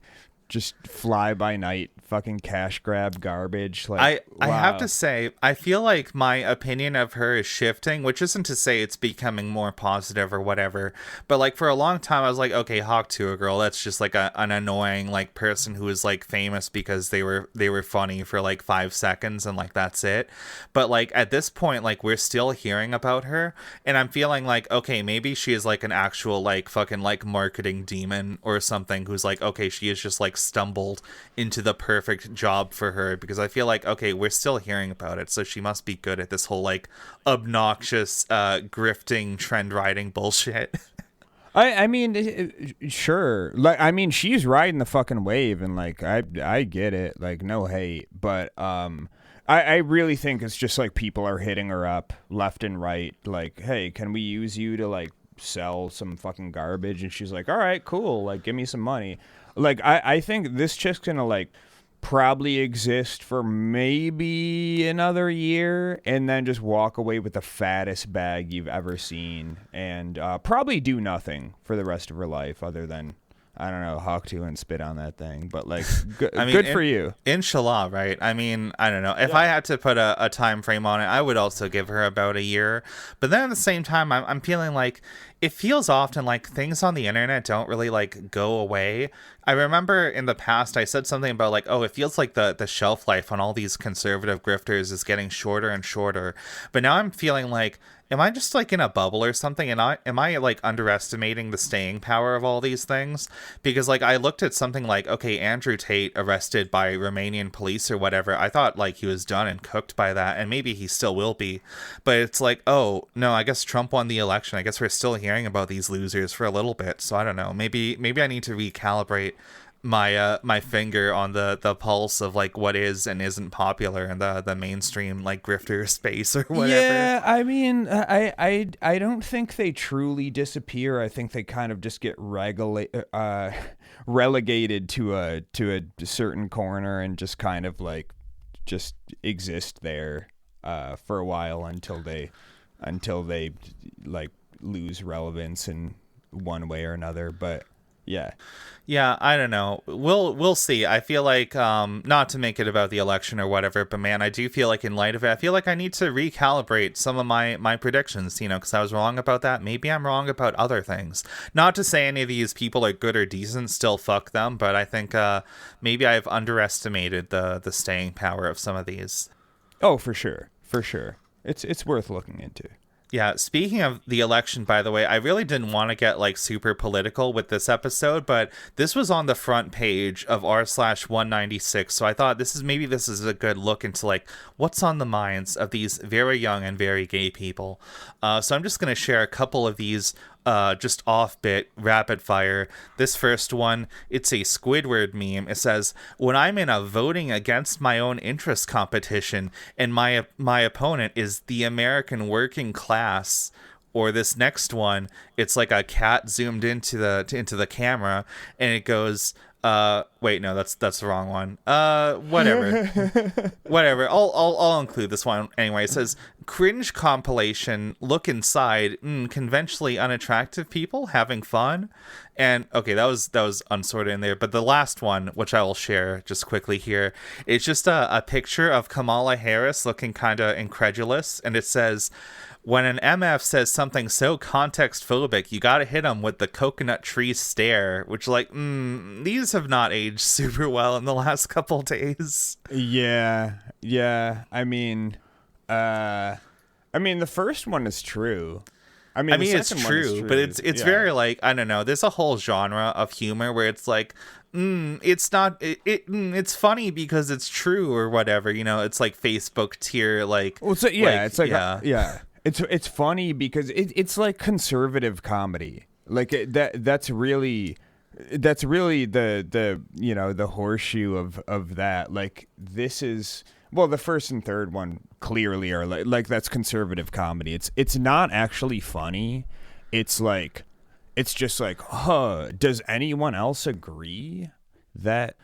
just fly by night fucking cash grab garbage. Like I have to say, I feel like my opinion of her is shifting, which isn't to say it's becoming more positive or whatever, but like for a long time I was like, okay, Hawk to a girl, that's just like an annoying like person who is like famous because they were funny for like 5 seconds and like that's it. But like at this point, like we're still hearing about her, and I'm feeling like, okay, maybe she is like an actual like fucking like marketing demon or something who's like, okay, she is just like stumbled into the perfect job for her, because I feel like, okay, we're still hearing about it, so she must be good at this whole like obnoxious grifting trend riding bullshit. I mean, sure. Like, I mean, she's riding the fucking wave, and like, I get it. Like, no hate, but I really think it's just like people are hitting her up left and right. Like, hey, can we use you to like sell some fucking garbage? And she's like, all right, cool. Like, give me some money. Like, I think this chick's gonna like probably exist for maybe another year and then just walk away with the fattest bag you've ever seen, and probably do nothing for the rest of her life other than, I don't know, hawk to and spit on that thing. But like, I mean, good for you. Inshallah, right? I mean, I don't know. If I had to put a time frame on it, I would also give her about a year. But then at the same time, I'm feeling like it feels often like things on the internet don't really like go away. I remember in the past I said something about like, oh, it feels like the shelf life on all these conservative grifters is getting shorter and shorter. But now I'm feeling like, am I just like in a bubble or something? And am I like underestimating the staying power of all these things? Because like I looked at something like, okay, Andrew Tate arrested by Romanian police or whatever. I thought like he was done and cooked by that, and maybe he still will be. But it's like, oh no, I guess Trump won the election. I guess we're still hearing about these losers for a little bit. So I don't know. Maybe I need to recalibrate my finger on the pulse of like what is and isn't popular in the mainstream like grifter space or whatever. Yeah, I mean, I don't think they truly disappear. I think they kind of just get relegated to a certain corner and just kind of like just exist there for a while until they like lose relevance in one way or another. But yeah, I don't know. We'll see. I feel like not to make it about the election or whatever, but man, I do feel like in light of it, I feel like I need to recalibrate some of my predictions, you know, because I was wrong about that. Maybe I'm wrong about other things. Not to say any of these people are good or decent, still fuck them, but I think maybe I've underestimated the staying power of some of these. Oh, for sure. It's worth looking into. Yeah, speaking of the election, by the way, I really didn't want to get like super political with this episode, but this was on the front page of r/196, so I thought this is a good look into like what's on the minds of these very young and very gay people. So I'm just gonna share a couple of these just off-bit, rapid fire. This first one, it's a Squidward meme. It says, "When I'm in a voting against my own interest competition and my opponent is the American working class." Or this next one, it's like a cat zoomed into the camera, and it goes, wait, no, that's the wrong one. Whatever. Whatever. I'll include this one anyway. It says, "Cringe compilation, look inside, conventionally unattractive people having fun." And okay, that was unsorted in there, but the last one, which I will share just quickly here, it's just a picture of Kamala Harris looking kind of incredulous, and it says, "When an MF says something so context phobic, you gotta hit him with the coconut tree stare," which, like, these have not aged super well in the last couple days. Yeah. I mean, the first one is true. I mean, it's true, but it's very, like, I don't know. There's a whole genre of humor where it's like, it's not, it's funny because it's true or whatever, you know. It's like Facebook tier, like, well, It's funny because it's like conservative comedy. Like that's really the you know, the horseshoe of that. Like, this is, well, the first and third one clearly are like that's conservative comedy. It's not actually funny. It's like, it's just like, does anyone else agree that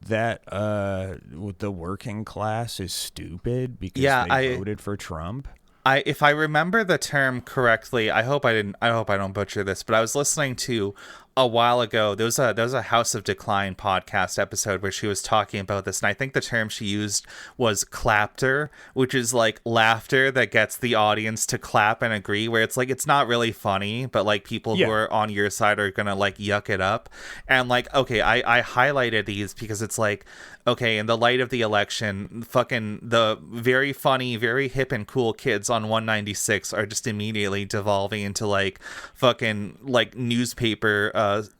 the working class is stupid because they voted for Trump? If I remember the term correctly, I hope I don't butcher this, but I was listening to a while ago. There was a House of Decline podcast episode where she was talking about this, and I think the term she used was clapter, which is like laughter that gets the audience to clap and agree, where it's like, it's not really funny, but like people who are on your side are gonna like yuck it up. And like, okay, I highlighted these because it's like, okay, in the light of the election, fucking the very funny, very hip and cool kids on 196 are just immediately devolving into like fucking like newspaper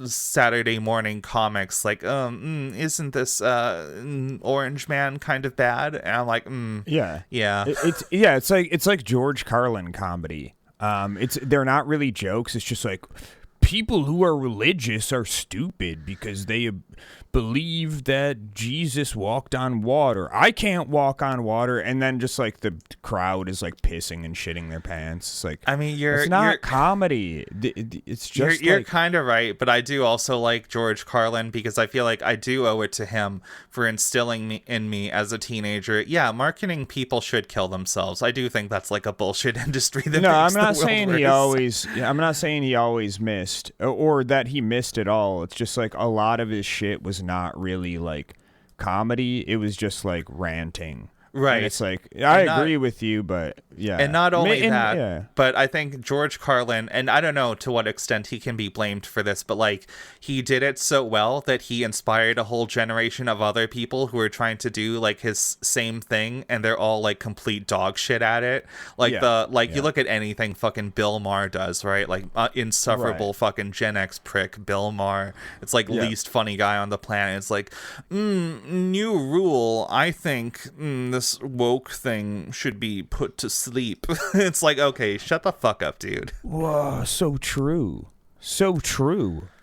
Saturday morning comics, like, isn't this Orange Man kind of bad? And I'm like, yeah. It's like George Carlin comedy. They're not really jokes. It's just like, people who are religious are stupid because they believe that Jesus walked on water. I can't walk on water. And then just like the crowd is like pissing and shitting their pants. It's like, I mean, it's not comedy. It's just you're kind of right, but I do also like George Carlin because I feel like I do owe it to him for instilling in me as a teenager. Yeah, marketing people should kill themselves. I do think that's like a bullshit industry. That no, I'm not saying he always. I'm not saying he always missed or that he missed at all. It's just like a lot of his shit was not really like comedy. It was just like ranting. Right. And it's like, I agree with you, but yeah. And not only that, but I think George Carlin, and I don't know to what extent he can be blamed for this, but like, he did it so well that he inspired a whole generation of other people who are trying to do like his same thing, and they're all like complete dog shit at it. Like you look at anything fucking Bill Maher does, right? Like insufferable fucking Gen X prick Bill Maher. It's like least funny guy on the planet. It's like, new rule. I think this woke thing should be put to sleep. It's like, okay, shut the fuck up, dude. Whoa, so true.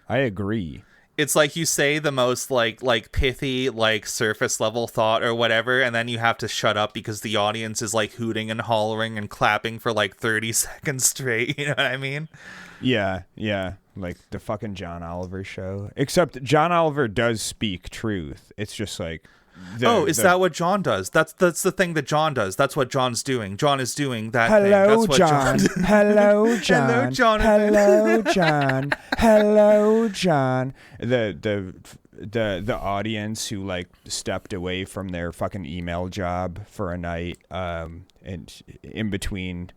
I agree. It's like you say the most like pithy, like surface level thought or whatever, and then you have to shut up because the audience is like hooting and hollering and clapping for like 30 seconds straight. You know what I mean? Yeah. Like the fucking John Oliver show. Except John Oliver does speak truth. It's just like, is that what John does? That's the thing that John does. That's what John's doing. John is doing that thing. That's what John. Hello, John. Hello, John. Hello, John. Hello, John. The audience who like stepped away from their fucking email job for a night, and in between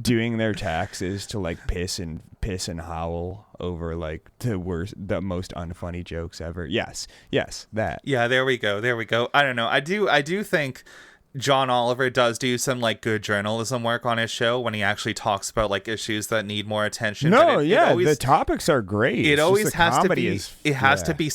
doing their taxes to like piss and howl over like the most unfunny jokes ever. Yes, that. Yeah, there we go. I don't know. I do think John Oliver does do some like good journalism work on his show when he actually talks about like issues that need more attention. No, but the topics are great. It It's always just the has to comedy be. is- It has yeah. to be.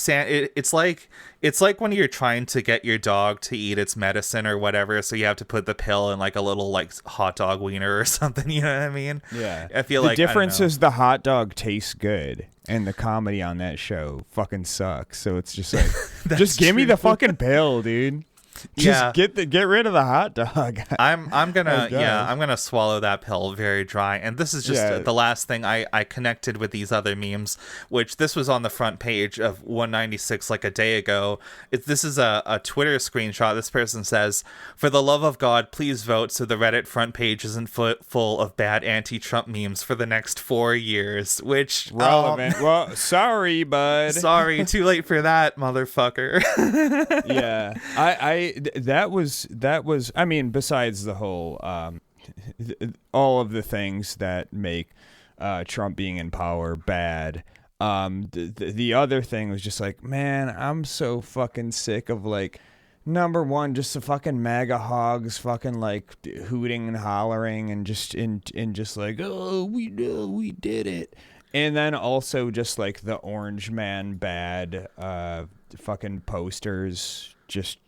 It's like when you're trying to get your dog to eat its medicine or whatever, so you have to put the pill in like a little like hot dog wiener or something. You know what I mean? Yeah. I feel the like difference is the hot dog tastes good, and the comedy on that show fucking sucks. So it's just like, just give me true. the fucking pill, dude. Just Yeah. get rid of the hot dog. I'm gonna Oh, God. I'm gonna swallow that pill very dry. And this is just Yeah. the last thing I connected with these other memes, which this was on the front page of 196 like a day ago. This is a Twitter screenshot. This person says, "For the love of God, please vote so the Reddit front page isn't full of bad anti-Trump memes for the next 4 years." Which Relevant. Well, sorry, bud. sorry, too late for that, motherfucker. Yeah, that was I mean, besides the whole all of the things that make Trump being in power bad, the other thing was just like, man, I'm so fucking sick of like, number one, just the fucking MAGA hogs fucking like hooting and hollering and just like, oh, we did it. And then also just like the orange man bad fucking posters just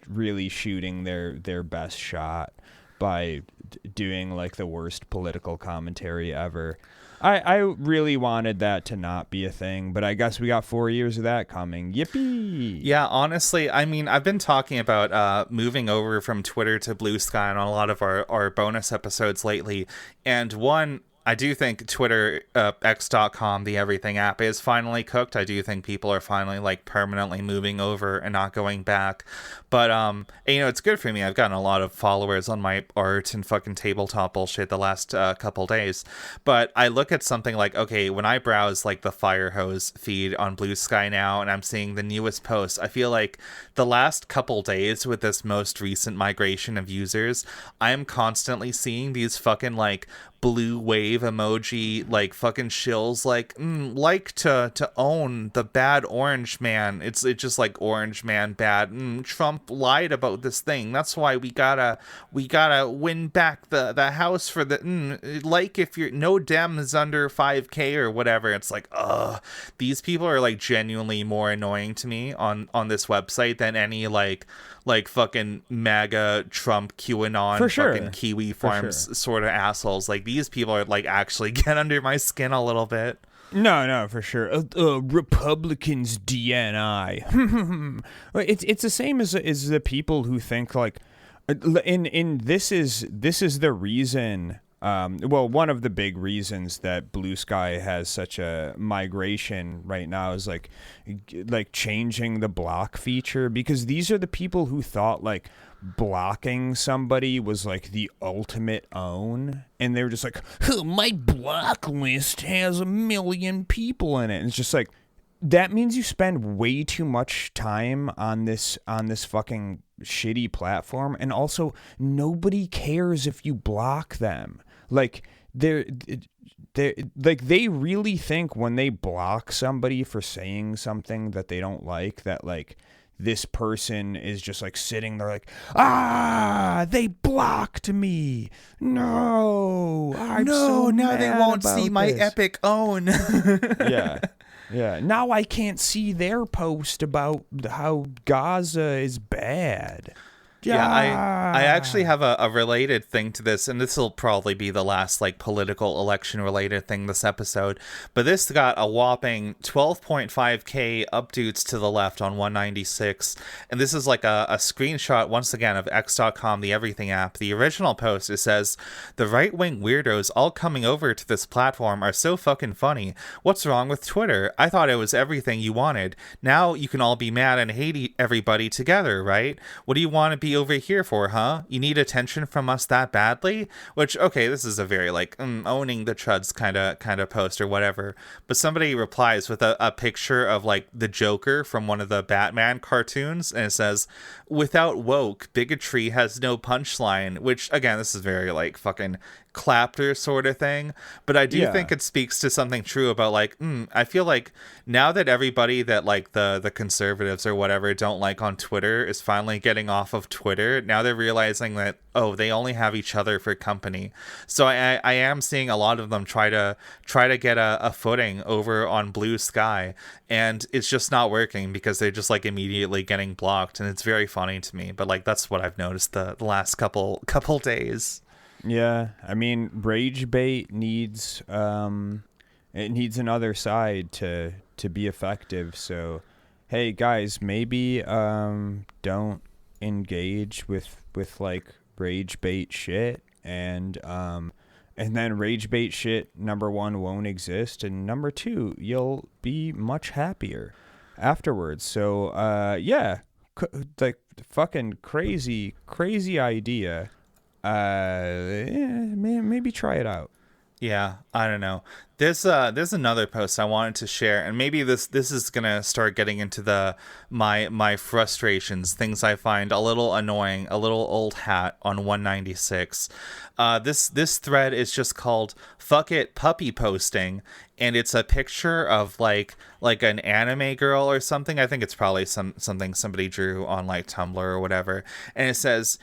really shooting their best shot by doing like the worst political commentary ever. I really wanted that to not be a thing, but I guess we got 4 years of that coming. Yippee! Yeah, honestly, I mean, I've been talking about moving over from Twitter to Bluesky on a lot of our bonus episodes lately. And one, I do think Twitter, X.com, the everything app is finally cooked. I do think people are finally like permanently moving over and not going back. But, you know, it's good for me. I've gotten a lot of followers on my art and fucking tabletop bullshit the last couple days. But I look at something like, okay, when I browse like the Firehose feed on Bluesky now and I'm seeing the newest posts, I feel like the last couple days with this most recent migration of users, I am constantly seeing these fucking like blue wave emoji like fucking shills like like to own the bad orange man. It's just like orange man bad. Trump lied about this thing, that's why we gotta win back the house for the like if you're no Dems under 5k or whatever. It's like, these people are like genuinely more annoying to me on this website than any like fucking MAGA Trump QAnon For sure. fucking Kiwi For Farms sure. sort of assholes. Like these people are like actually get under my skin a little bit. No, for sure. Republicans DNI. It's the same as the people who think like, in this is the reason. Well, one of the big reasons that Bluesky has such a migration right now is like changing the block feature, because these are the people who thought like blocking somebody was like the ultimate own, and they were just like, my block list has 1 million people in it, and it's just like, that means you spend way too much time on this fucking shitty platform, and also nobody cares if you block them. Like they really think when they block somebody for saying something that they don't like, that like this person is just like sitting there like, they blocked me. No, I'm so now they mad won't about see my this." epic own. Yeah. Now I can't see their post about how Gaza is bad. Yeah, I actually have a related thing to this, and this will probably be the last like political election related thing this episode, but this got a whopping 12.5k updates to the left on 196, and this is like a screenshot once again of X.com, the everything app. The original post, it says, "The right-wing weirdos all coming over to this platform are so fucking funny. What's wrong with Twitter? I thought it was everything you wanted. Now you can all be mad and hate everybody together, right? What do you want to be over here for, huh? You need attention from us that badly?" Which, okay, this is a very like owning the chuds kind of post or whatever, but somebody replies with a picture of like the Joker from one of the Batman cartoons, and it says, "Without woke, bigotry has no punchline," which again, this is very like fucking clapter sort of thing, but I do think it speaks to something true about like I feel like now that everybody that like the conservatives or whatever don't like on Twitter is finally getting off of Twitter, now they're realizing that they only have each other for company. So I am seeing a lot of them try to get a footing over on Bluesky, and it's just not working because they're just like immediately getting blocked, and it's very funny to me. But like that's what I've noticed the last couple days. Yeah, I mean, rage bait needs it needs another side to be effective. So, hey guys, maybe don't engage with like rage bait shit, and then rage bait shit, number one, won't exist, and number two, you'll be much happier afterwards. So yeah, like fucking crazy idea. Maybe try it out. Yeah, I don't know. There's another post I wanted to share, and maybe this is gonna start getting into my frustrations, things I find a little annoying, a little old hat on 196. This thread is just called "Fuck It Puppy Posting," and it's a picture of like an anime girl or something. I think it's probably something somebody drew on like Tumblr or whatever, and it says,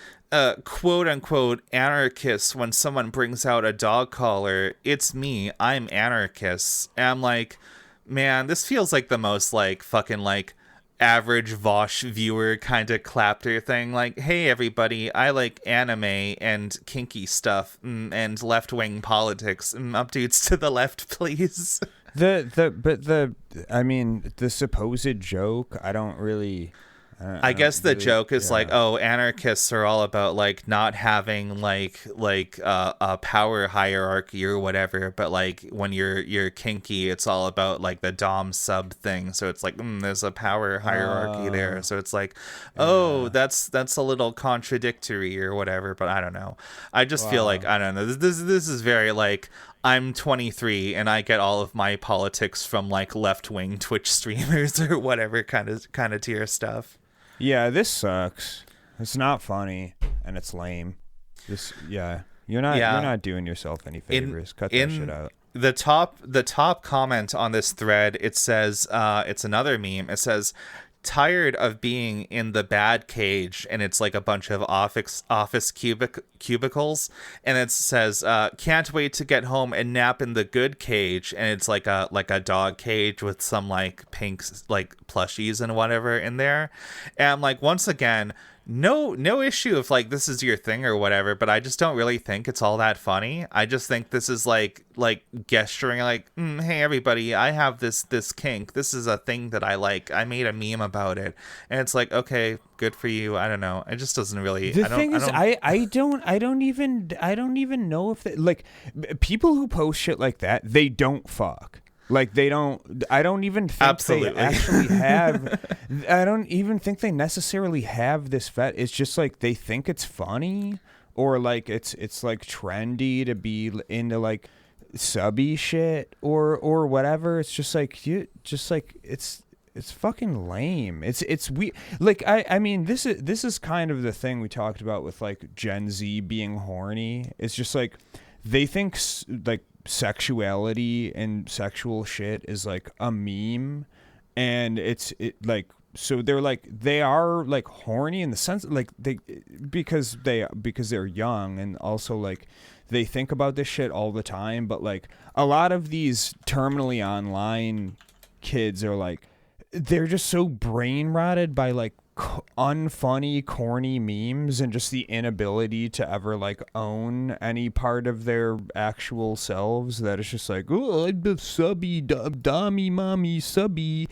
quote unquote anarchist when someone brings out a dog collar. It's me, I'm anarchist. And I'm like, man, this feels like the most like fucking like average Vosh viewer kind of clapter thing. Like, hey everybody, I like anime and kinky stuff and left-wing politics. Updates to the left, please. The supposed joke, I don't really. I guess the joke is like, anarchists are all about like not having like a power hierarchy or whatever, but like when you're kinky, it's all about like the dom sub thing. So it's like there's a power hierarchy there. So it's like, that's a little contradictory or whatever. But I don't know. I just feel like I don't know. This is very like, I'm 23 and I get all of my politics from like left-wing Twitch streamers or whatever kind of tier stuff. Yeah, this sucks. It's not funny and it's lame. You're not doing yourself any favors. Cut that shit out. The top comment on this thread, it says it's another meme. It says, tired of being in the bad cage, and it's like a bunch of office cubicles, and it says can't wait to get home and nap in the good cage, and it's like a dog cage with some like pink like plushies and whatever in there. And I'm like, once again, no issue if like this is your thing or whatever, but I just don't really think it's all that funny. I just think this is like gesturing like, hey everybody, I have this kink, this is a thing that I like, I made a meme about it, and it's like, okay, good for you. I don't know, it just doesn't really. I don't even know if they, like, people who post shit like that, they don't fuck. Like they don't. I don't even think Absolutely. They actually have. I don't even think they necessarily have this fet. It's just like they think it's funny, or like it's like trendy to be into like subby shit or whatever. It's just like it's fucking lame. It's we like I mean this is kind of the thing we talked about with like Gen Z being horny. It's just like they think like sexuality and sexual shit is like a meme, and it like, so they are like horny in the sense like because they're young, and also like they think about this shit all the time. But like a lot of these terminally online kids are like, they're just so brain rotted by like unfunny, corny memes, and just the inability to ever like own any part of their actual selves, that it's just like, oh, I'm the subby, dommy, mommy, subby,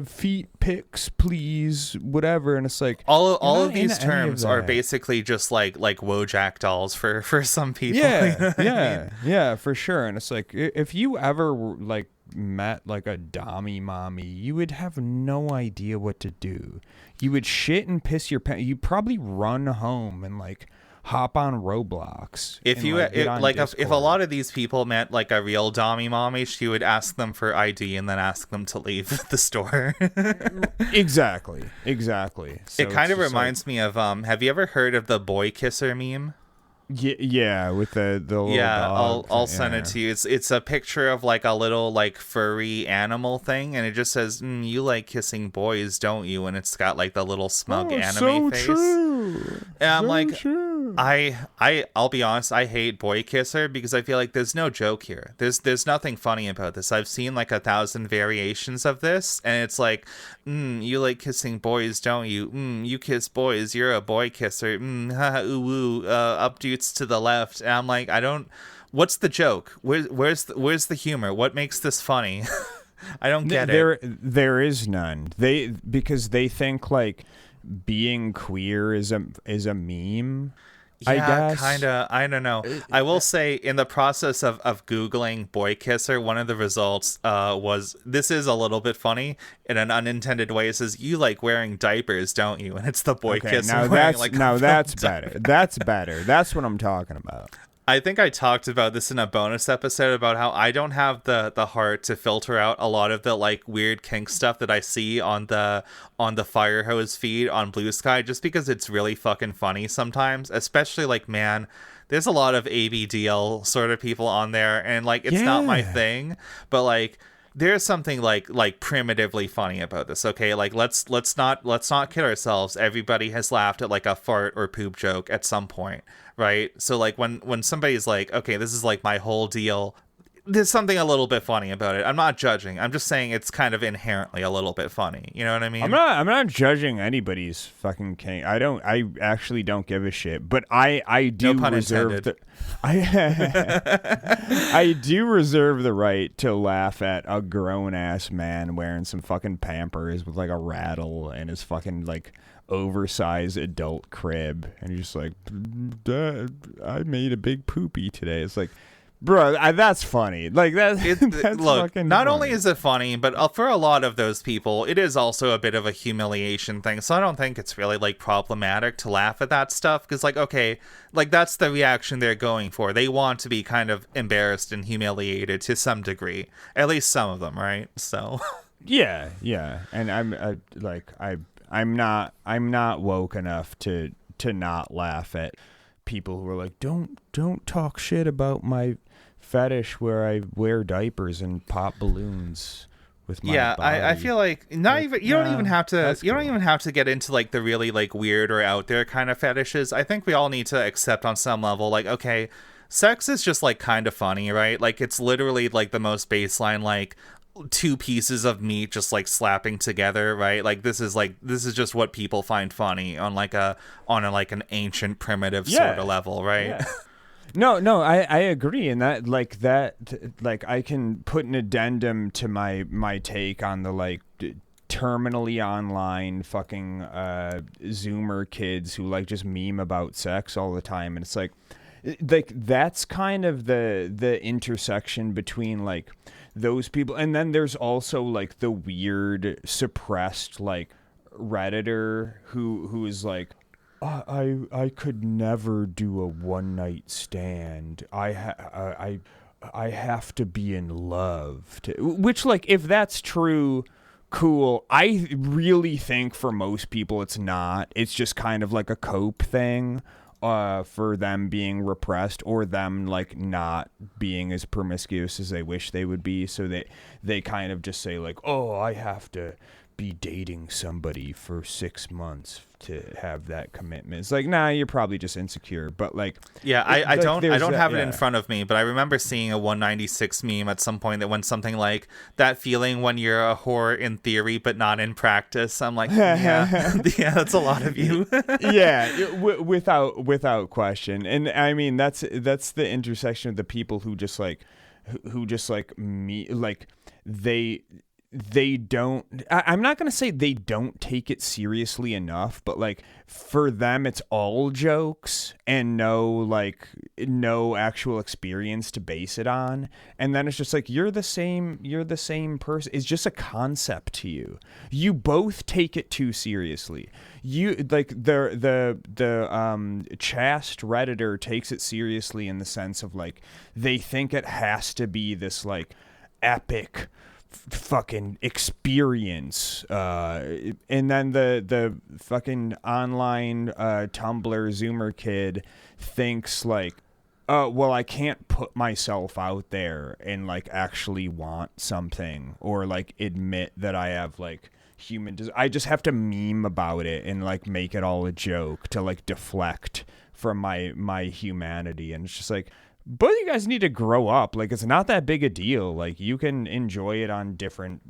feet pics, please, whatever. And it's like all of these terms are basically just like Wojak dolls for some people. Yeah, for sure. And it's like, if you ever like met like a dommy mommy, you would have no idea what to do. You would shit and piss your pants. You'd probably run home and like hop on Roblox. If a lot of these people met like a real dommy mommy, she would ask them for ID and then ask them to leave the store. Exactly. So it kind of reminds me of have you ever heard of the boy kisser meme? Yeah, with the little Yeah, dog. I'll send it to you. It's a picture of like a little like furry animal thing, and it just says, "You like kissing boys, don't you?" And it's got like the little smug anime so face. True. And I'm so like, true. I'll be honest, I hate Boy Kisser because I feel like there's no joke here. There's nothing funny about this. I've seen like 1,000 variations of this, and it's like, you like kissing boys, don't you? You kiss boys, you're a boy kisser. Haha, ooh, ooh, updates to the left. And I'm like, I don't. What's the joke? Where's the humor? What makes this funny? I don't get it. There is none. Because they think like being queer is a meme. I guess. Kind of. I don't know. I will say, in the process of Googling Boy Kisser, one of the results was, this is a little bit funny in an unintended way. It says, "You like wearing diapers, don't you?" And it's the Boy Kisser. That's better. That's better. That's what I'm talking about. I think I talked about this in a bonus episode about how I don't have the heart to filter out a lot of the like weird kink stuff that I see on the Fire Hose feed on Bluesky, just because it's really fucking funny sometimes. Especially like, man, there's a lot of ABDL sort of people on there, and like it's not my thing, but like there's something like primitively funny about this. Okay, like let's not kid ourselves. Everybody has laughed at like a fart or poop joke at some point. Right. So like when somebody's like, okay, this is like my whole deal, there's something a little bit funny about it. I'm not judging. I'm just saying it's kind of inherently a little bit funny. You know what I mean? I'm not judging anybody's fucking kink. I actually don't give a shit. But I do no pun reserve intended. I do reserve the right to laugh at a grown ass man wearing some fucking Pampers with like a rattle and his fucking like oversized adult crib, and you're just like, Dad, I made a big poopy today. It's like, bro, that's funny. Like that's look, fucking not funny. only is it funny, but for a lot of those people, it is also a bit of a humiliation thing. So I don't think it's really like problematic to laugh at that stuff, because like, okay, like that's the reaction they're going for. They want to be kind of embarrassed and humiliated to some degree, at least some of them, right? So yeah, and I'm not woke enough to not laugh at people who are like, don't talk shit about my fetish where I wear diapers and pop balloons with my body. I feel like you don't even have to get into like the really like weird or out there kind of fetishes. I think we all need to accept on some level, like, okay, sex is just like kind of funny, right? Like it's literally like the most baseline, like two pieces of meat just like slapping together, right? Like this is just what people find funny on an ancient primitive sort of level, right? Yeah. No, I agree, and that I can put an addendum to my take on the like terminally online fucking Zoomer kids who like just meme about sex all the time, and it's like that's kind of the intersection between like those people, and then there's also like the weird suppressed like Redditor who is like, I could never do a one night stand. I have to be in love which, like, if that's true, cool. I really think for most people it's not. It's just kind of like a cope thing. For them being repressed, or them like not being as promiscuous as they wish they would be, so they kind of just say like, oh, I have to be dating somebody for 6 months to have that commitment. It's like, nah, you're probably just insecure. But like, yeah, I don't have it in front of me, but I remember seeing a 196 meme at some point that went something like, that feeling when you're a whore in theory but not in practice. I'm like, yeah, yeah, that's a lot of you. Yeah, without question. And I mean, that's the intersection of the people who just like me, like they don't, I'm not going to say they don't take it seriously enough, but like for them it's all jokes and no actual experience to base it on. And then it's just like, you're the same person. It's just a concept to you. You both take it too seriously. You like the chaste Redditor takes it seriously in the sense of like, they think it has to be this like epic fucking experience. And then the fucking online Tumblr Zoomer kid thinks like, oh, well, I can't put myself out there and like actually want something or like admit that I have like I just have to meme about it and like make it all a joke to like deflect from my humanity. And it's just like, both of you guys need to grow up. Like, it's not that big a deal. Like, you can enjoy it on different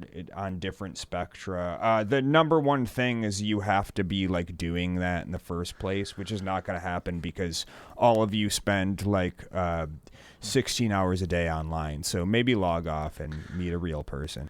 spectra. The number one thing is you have to be like doing that in the first place, which is not going to happen because all of you spend like 16 hours a day online. So maybe log off and meet a real person.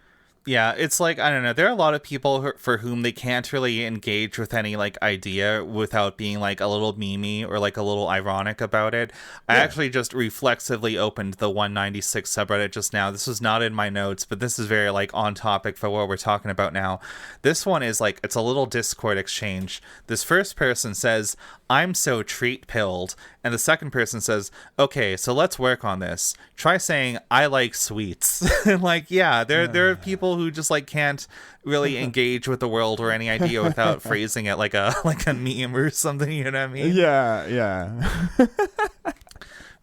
Yeah, it's like, I don't know, there are a lot of people for whom they can't really engage with any, like, idea without being, like, a little memey or, like, a little ironic about it. Yeah. I actually just reflexively opened the 196 subreddit just now. This was not in my notes, but this is very, like, on topic for what we're talking about now. This one is, like, it's a little Discord exchange. This first person says, "I'm so treat-pilled," and the second person says, "Okay, so let's work on this. Try saying, I like sweets." And, like, yeah, there are people who just like can't really engage with the world or any idea without phrasing it like a meme or something, you know what I mean? Yeah.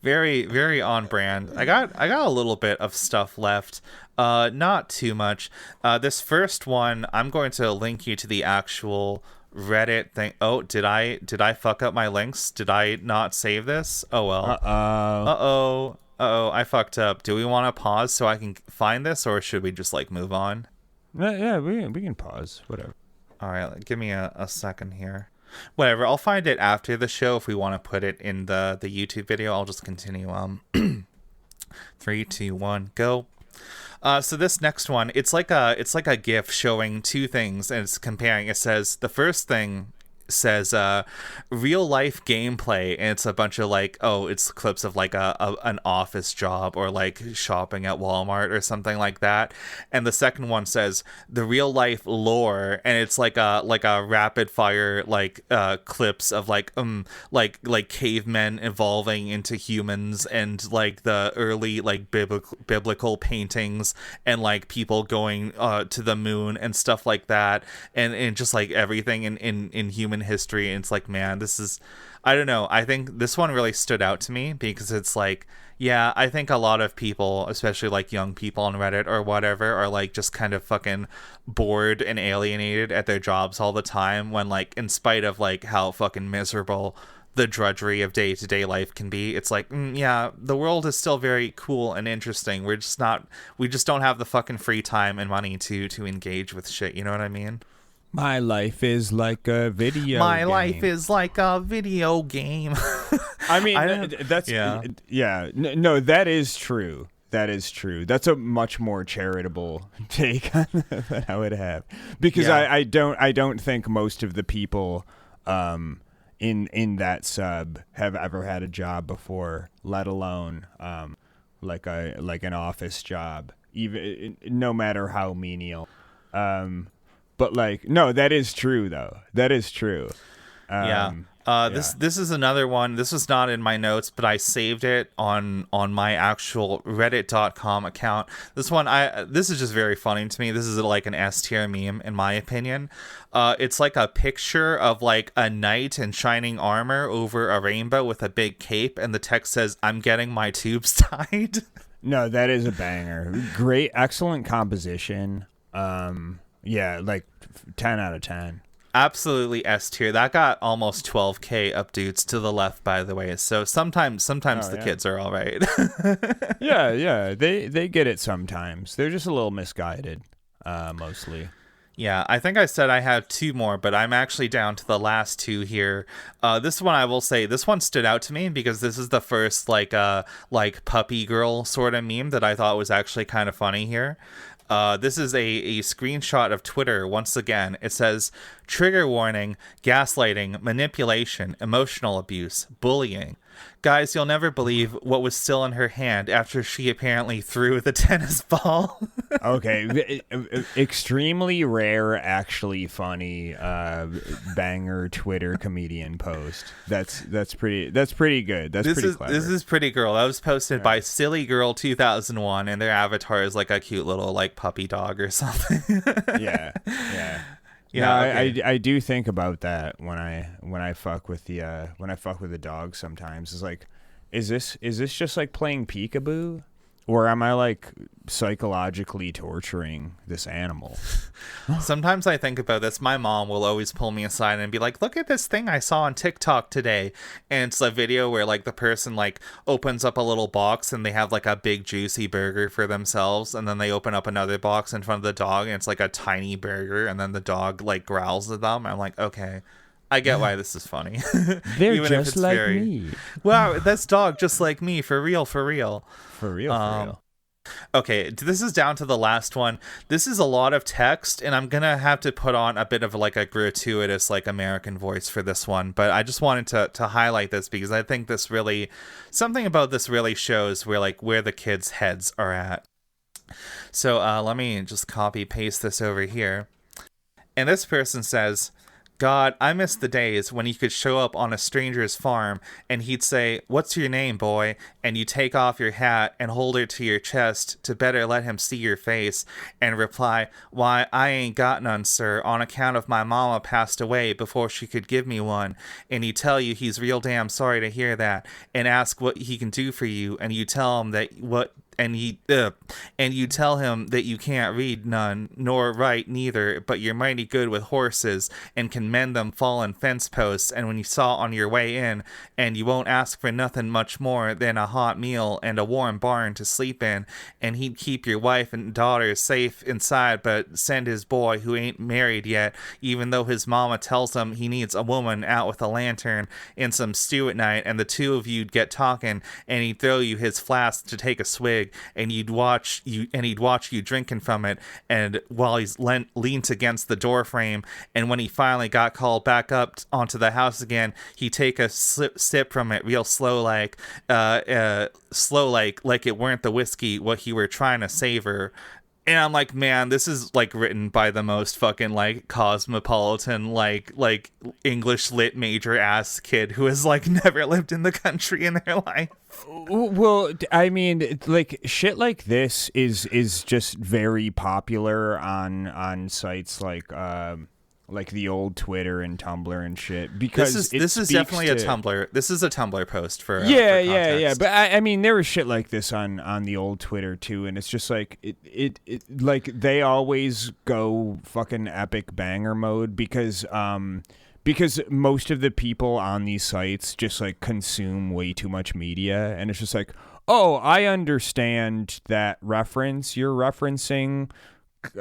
Very, very on brand. I got a little bit of stuff left. Not too much. This first one, I'm going to link you to the actual Reddit thing. Oh, did I fuck up my links? Did I not save this? Oh well. Uh-oh, I fucked up. Do we want to pause so I can find this, or should we just like move on? Yeah, we can pause. Whatever. All right, give me a second here. Whatever, I'll find it after the show if we want to put it in the YouTube video. I'll just continue. 3, 2, 1, go. So this next one, it's like a GIF showing two things, and it's comparing. It says, the first thing says real life gameplay, and it's a bunch of like, it's clips of like an office job or like shopping at Walmart or something like that. And the second one says the real life lore, and it's like a rapid fire like clips of like cavemen evolving into humans, and like the early like biblical paintings, and like people going to the moon and stuff like that, and just like everything in human history. And it's like, man, this is, I don't know, I think this one really stood out to me because it's like, yeah, I think a lot of people, especially like young people on Reddit or whatever, are like just kind of fucking bored and alienated at their jobs all the time, when like, in spite of like how fucking miserable the drudgery of day-to-day life can be, it's like, yeah, the world is still very cool and interesting. We just don't have the fucking free time and money to engage with shit, you know what I mean? My life is like a video game. Life is like a video game. I mean, that's... Yeah. No, that is true. That is true. That's a much more charitable take on than I would have. Because I don't think most of the people in that sub have ever had a job before, let alone like an office job, even no matter how menial. But like, no, that is true though. That is true. This is another one. This was not in my notes, but I saved it on my actual reddit.com account. This one, this is just very funny to me. This is like an S tier meme, in my opinion. It's like a picture of like a knight in shining armor over a rainbow with a big cape, and the text says, "I'm getting my tubes tied." No, that is a banger. Great, excellent composition. Yeah, like 10 out of 10. Absolutely S tier. That got almost 12K updates to the left, by the way. So sometimes the kids are all right. yeah, they get it sometimes. They're just a little misguided, mostly. Yeah, I think I said I have two more, but I'm actually down to the last two here. This one, I will say, this one stood out to me because this is the first like puppy girl sort of meme that I thought was actually kind of funny here. This is a screenshot of Twitter. Once again, it says, "Trigger warning, gaslighting, manipulation, emotional abuse, bullying. Guys, you'll never believe what was still in her hand after she apparently threw the tennis ball. Okay, extremely rare, actually funny banger Twitter comedian post. That's pretty good. That's pretty clever. This is Pretty Girl. That was posted by Silly Girl 2001, and their avatar is like a cute little like puppy dog or something. Yeah. Yeah, No, okay. I do think about that when I fuck with the dog sometimes. It's like, is this just like playing peekaboo, or am I like psychologically torturing this animal? Sometimes I think about this. My mom will always pull me aside and be like, look at this thing I saw on TikTok today. And it's a video where like the person like opens up a little box and they have like a big juicy burger for themselves. And then they open up another box in front of the dog and it's like a tiny burger. And then the dog like growls at them. I'm like, okay, I get why this is funny. They're Even just like me. Wow, that's dog just like me. For real, for real. For real. Okay, this is down to the last one. This is a lot of text, and I'm gonna have to put on a bit of like a gratuitous like American voice for this one. But I just wanted to highlight this because I think this really, something about this really shows where the kids' heads are at. So let me just copy paste this over here. And this person says, God, I miss the days when you could show up on a stranger's farm and he'd say, what's your name, boy? And you take off your hat and hold it to your chest to better let him see your face and reply, why, I ain't got none, sir, on account of my mama passed away before she could give me one. And he tell you he's real damn sorry to hear that and ask what he can do for you. And you tell him that and you tell him that you can't read none, nor write neither, but you're mighty good with horses, and can mend them fallen fence posts, and when you saw on your way in, and you won't ask for nothing much more than a hot meal and a warm barn to sleep in, and he'd keep your wife and daughters safe inside, but send his boy, who ain't married yet, even though his mama tells him he needs a woman, out with a lantern in some stew at night, and the two of you'd get talking, and he'd throw you his flask to take a swig, and he'd watch you drinking from it, and while he's leaned against the door frame, and when he finally got called back up onto the house again, he'd take a sip from it real slow like it weren't the whiskey what he were trying to savor. And I'm like, man, this is like written by the most fucking like cosmopolitan like English lit major ass kid who has like never lived in the country in their life. Well, I mean, like shit like this is just very popular on sites like the old Twitter and Tumblr and shit, because this is definitely a Tumblr. This is a Tumblr post for yeah. But I mean, there was shit like this on the old Twitter too, and it's just like it like they always go fucking epic banger mode because most of the people on these sites just like consume way too much media, and it's just like, oh, I understand that reference. You're referencing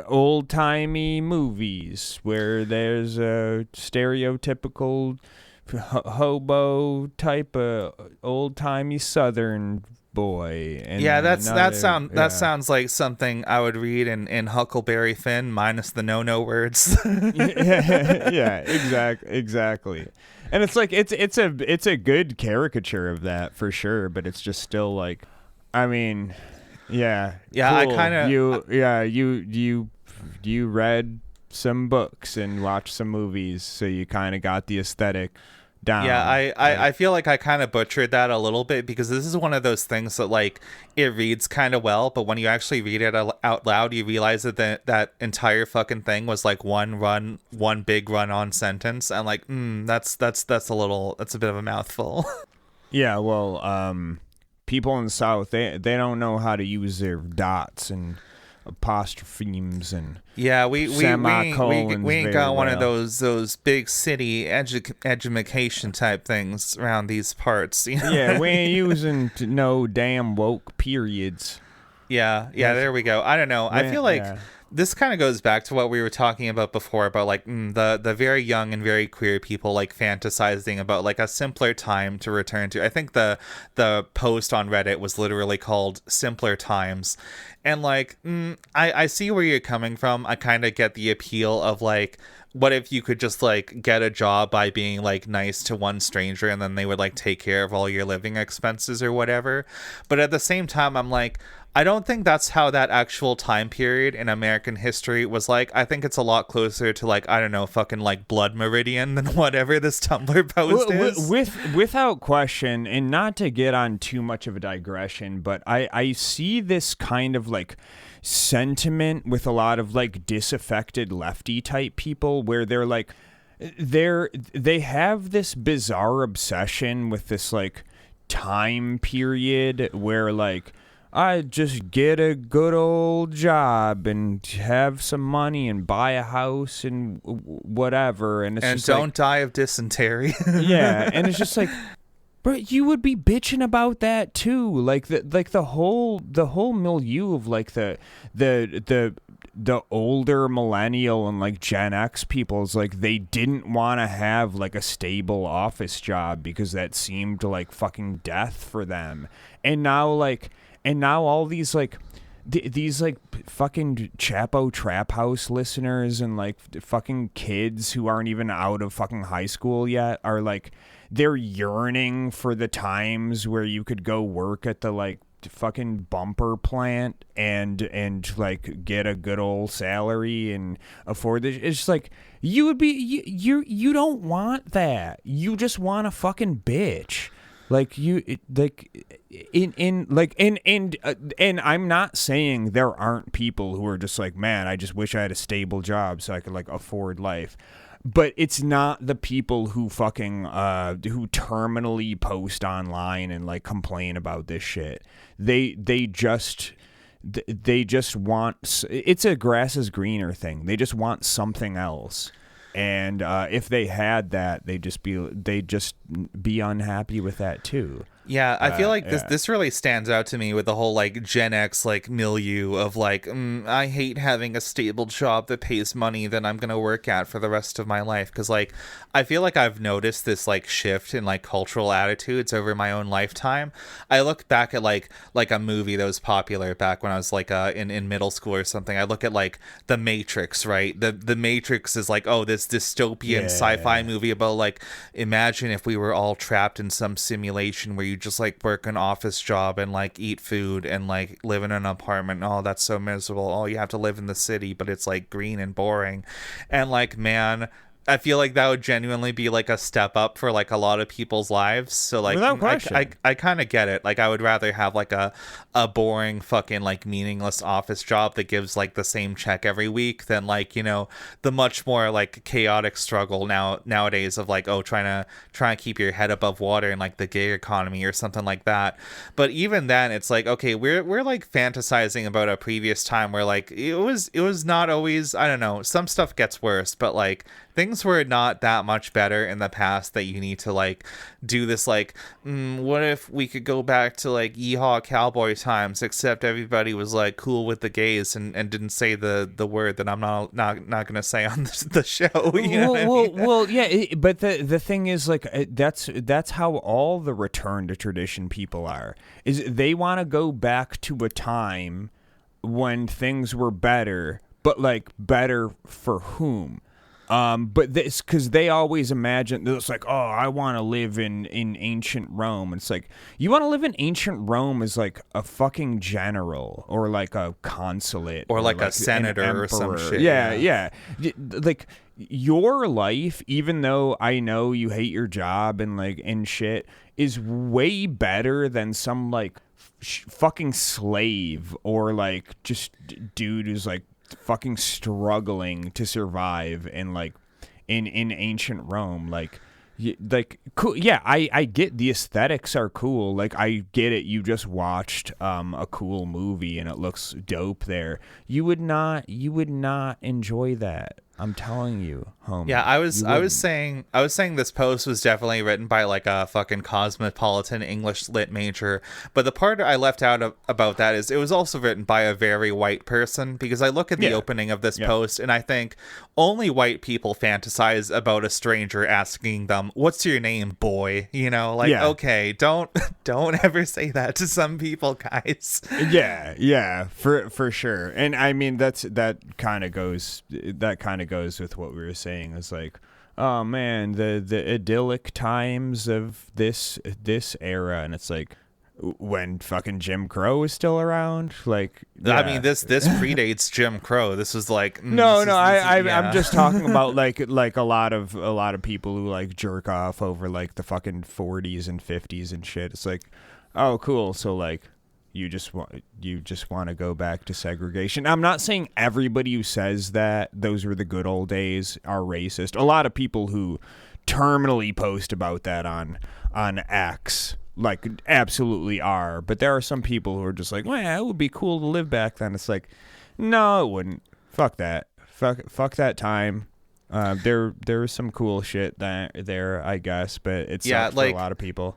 old-timey movies where there's a stereotypical hobo type of old-timey southern boy, and yeah, that sounds like something I would read in Huckleberry Finn minus the no words. yeah, exactly. And it's like it's a good caricature of that for sure, but it's just still like, I mean, yeah, cool. I kind of you read some books and watched some movies, so you kind of got the aesthetic down. Yeah, I feel like I kind of butchered that a little bit, because this is one of those things that like it reads kind of well, but when you actually read it out loud, you realize that entire fucking thing was like one big run-on sentence. I'm like, that's a bit of a mouthful. Yeah, well, people in the South, they don't know how to use their dots and apostrophes and yeah, we ain't got one of well. those big city education type things around these parts. You know? Yeah, we ain't using no damn woke periods. Yeah, there we go. I don't know. I feel like this kind of goes back to what we were talking about before about like the very young and very queer people like fantasizing about like a simpler time to return to. I think the post on Reddit was literally called Simpler Times. And like, I see where you're coming from. I kind of get the appeal of like, what if you could just like get a job by being like nice to one stranger and then they would like take care of all your living expenses or whatever. But at the same time, I'm like, I don't think that's how that actual time period in American history was like. I think it's a lot closer to like, I don't know, fucking like Blood Meridian than whatever this Tumblr post is. Without question, and not to get on too much of a digression, but I see this kind of like sentiment with a lot of like disaffected lefty type people where they're like, they have this bizarre obsession with this like time period where like, I just get a good old job and have some money and buy a house and whatever. And it's and just don't like, die of dysentery. yeah, and it's just like, but you would be bitching about that too. Like the whole milieu of like the older millennial and like Gen X people is like they didn't want to have like a stable office job because that seemed like fucking death for them. And now all these like these like fucking Chapo Trap House listeners and like fucking kids who aren't even out of fucking high school yet are like, they're yearning for the times where you could go work at the like fucking bumper plant and like get a good old salary and afford this. It's just like, you would be, you don't want that. You just want a fucking bitch. Like and I'm not saying there aren't people who are just like, man, I just wish I had a stable job so I could like afford life. But it's not the people who fucking who terminally post online and like complain about this shit. They just want, it's a grass is greener thing. They just want something else. And if they had that, they'd just be unhappy with that too. Yeah, I feel like this really stands out to me with the whole like Gen X like milieu of like, I hate having a stable job that pays money that I'm gonna work at for the rest of my life. Because like, I feel like I've noticed this like shift in like cultural attitudes over my own lifetime. I look back at like a movie that was popular back when I was like in middle school or something. I look at like The Matrix, right? The Matrix is like, oh, this dystopian sci-fi movie about like, imagine if we were all trapped in some simulation where you just like work an office job and like eat food and like live in an apartment. Oh, that's so miserable. Oh, you have to live in the city, but it's like green and boring. And like, man, I feel like that would genuinely be like a step up for like a lot of people's lives. So like, I kind of get it. Like, I would rather have like a boring fucking like meaningless office job that gives like the same check every week than like, you know, the much more like chaotic struggle nowadays of like, oh, trying to keep your head above water in like the gig economy or something like that. But even then, it's like, okay, we're like fantasizing about a previous time where like it was not always, I don't know, some stuff gets worse, but like things were not that much better in the past that you need to like do this like, what if we could go back to like yeehaw cowboy times, except everybody was like cool with the gays and didn't say the word that I'm not gonna say on the show. You know what I mean? Well, yeah, but the thing is like, that's how all the return to tradition people are, is they want to go back to a time when things were better, but like better for whom? But this, because they always imagine, it's like, oh, I want to live in ancient Rome. It's like, you want to live in ancient Rome as like a fucking general or like a consulate or like a senator or some shit. Yeah. Like, your life, even though I know you hate your job and shit, is way better than some like fucking slave or like just dude who's like fucking struggling to survive in like in ancient Rome. Like cool. Yeah, I get the aesthetics are cool. Like, I get it. You just watched a cool movie and it looks dope there. You would not enjoy that I'm telling you, homie. Yeah, I was saying this post was definitely written by like a fucking cosmopolitan English lit major, but the part I left out about that is it was also written by a very white person, because I look at the opening of this post and I think only white people fantasize about a stranger asking them, "What's your name, boy?" You know, like okay, don't ever say that to some people, guys. Yeah, for sure. And I mean that kind of goes with what we were saying. It's like, oh man, the idyllic times of this era, and it's like when fucking Jim Crow was still around. Like, I mean, this predates Jim Crow. This was like I'm just talking about like a lot of people who like jerk off over like the fucking 40s and 50s and shit. It's like, oh cool, so like you just want to go back to segregation. I'm not saying everybody who says that those were the good old days are racist. A lot of people who terminally post about that on X like absolutely are, but there are some people who are just like, well, it would be cool to live back then. It's like, no, it wouldn't. Fuck that. Fuck that time. There was some cool shit there, I guess, but it's not for a lot of people.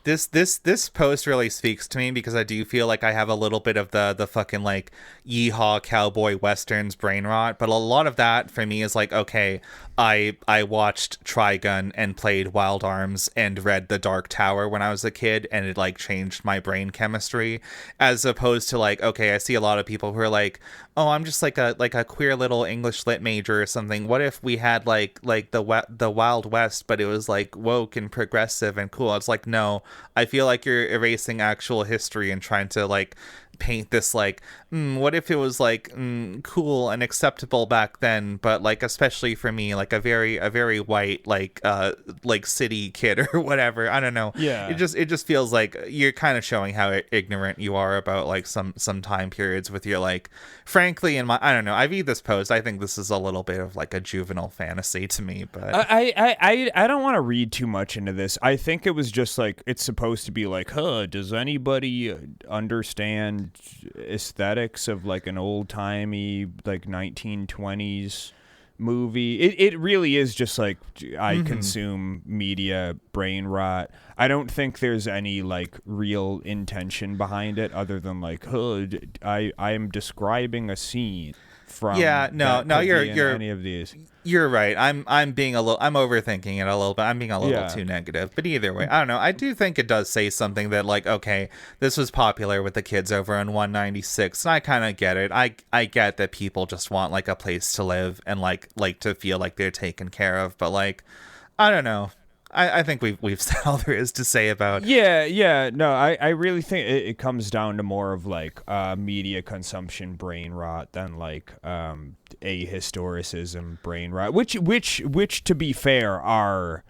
This post really speaks to me, because I do feel like I have a little bit of the fucking like yeehaw cowboy westerns brain rot, but a lot of that for me is like, okay, I watched Trigun and played Wild Arms and read The Dark Tower when I was a kid, and it like changed my brain chemistry, as opposed to like, okay, I see a lot of people who are like, oh, I'm just like a queer little English lit major or something. What if we had like the Wild West, but it was like woke and progressive and cool? It's like, no, I feel like you're erasing actual history and trying to like paint this like, what if it was like cool and acceptable back then, but like especially for me, like a very white like city kid or whatever. I don't know. Yeah. It just feels like you're kind of showing how ignorant you are about like some time periods with your like, frankly, I don't know. I read this post, I think this is a little bit of like a juvenile fantasy to me, but I don't want to read too much into this. I think it was just like, it's supposed to be like, does anybody understand aesthetics of like an old-timey like 1920s movie? It really is just like, I consume media brain rot. I don't think there's any like real intention behind it other than like, I am describing a scene from you're any of these. You're right. I'm overthinking it a little bit. I'm being a little too negative. But either way, I don't know. I do think it does say something that like, okay, this was popular with the kids over on 196, and I kind of get it. I get that people just want like a place to live and like to feel like they're taken care of. But like, I don't know. I think we've said all there is to say about. No, I really think it comes down to more of like media consumption brain rot than like ahistoricism brain rot, which to be fair are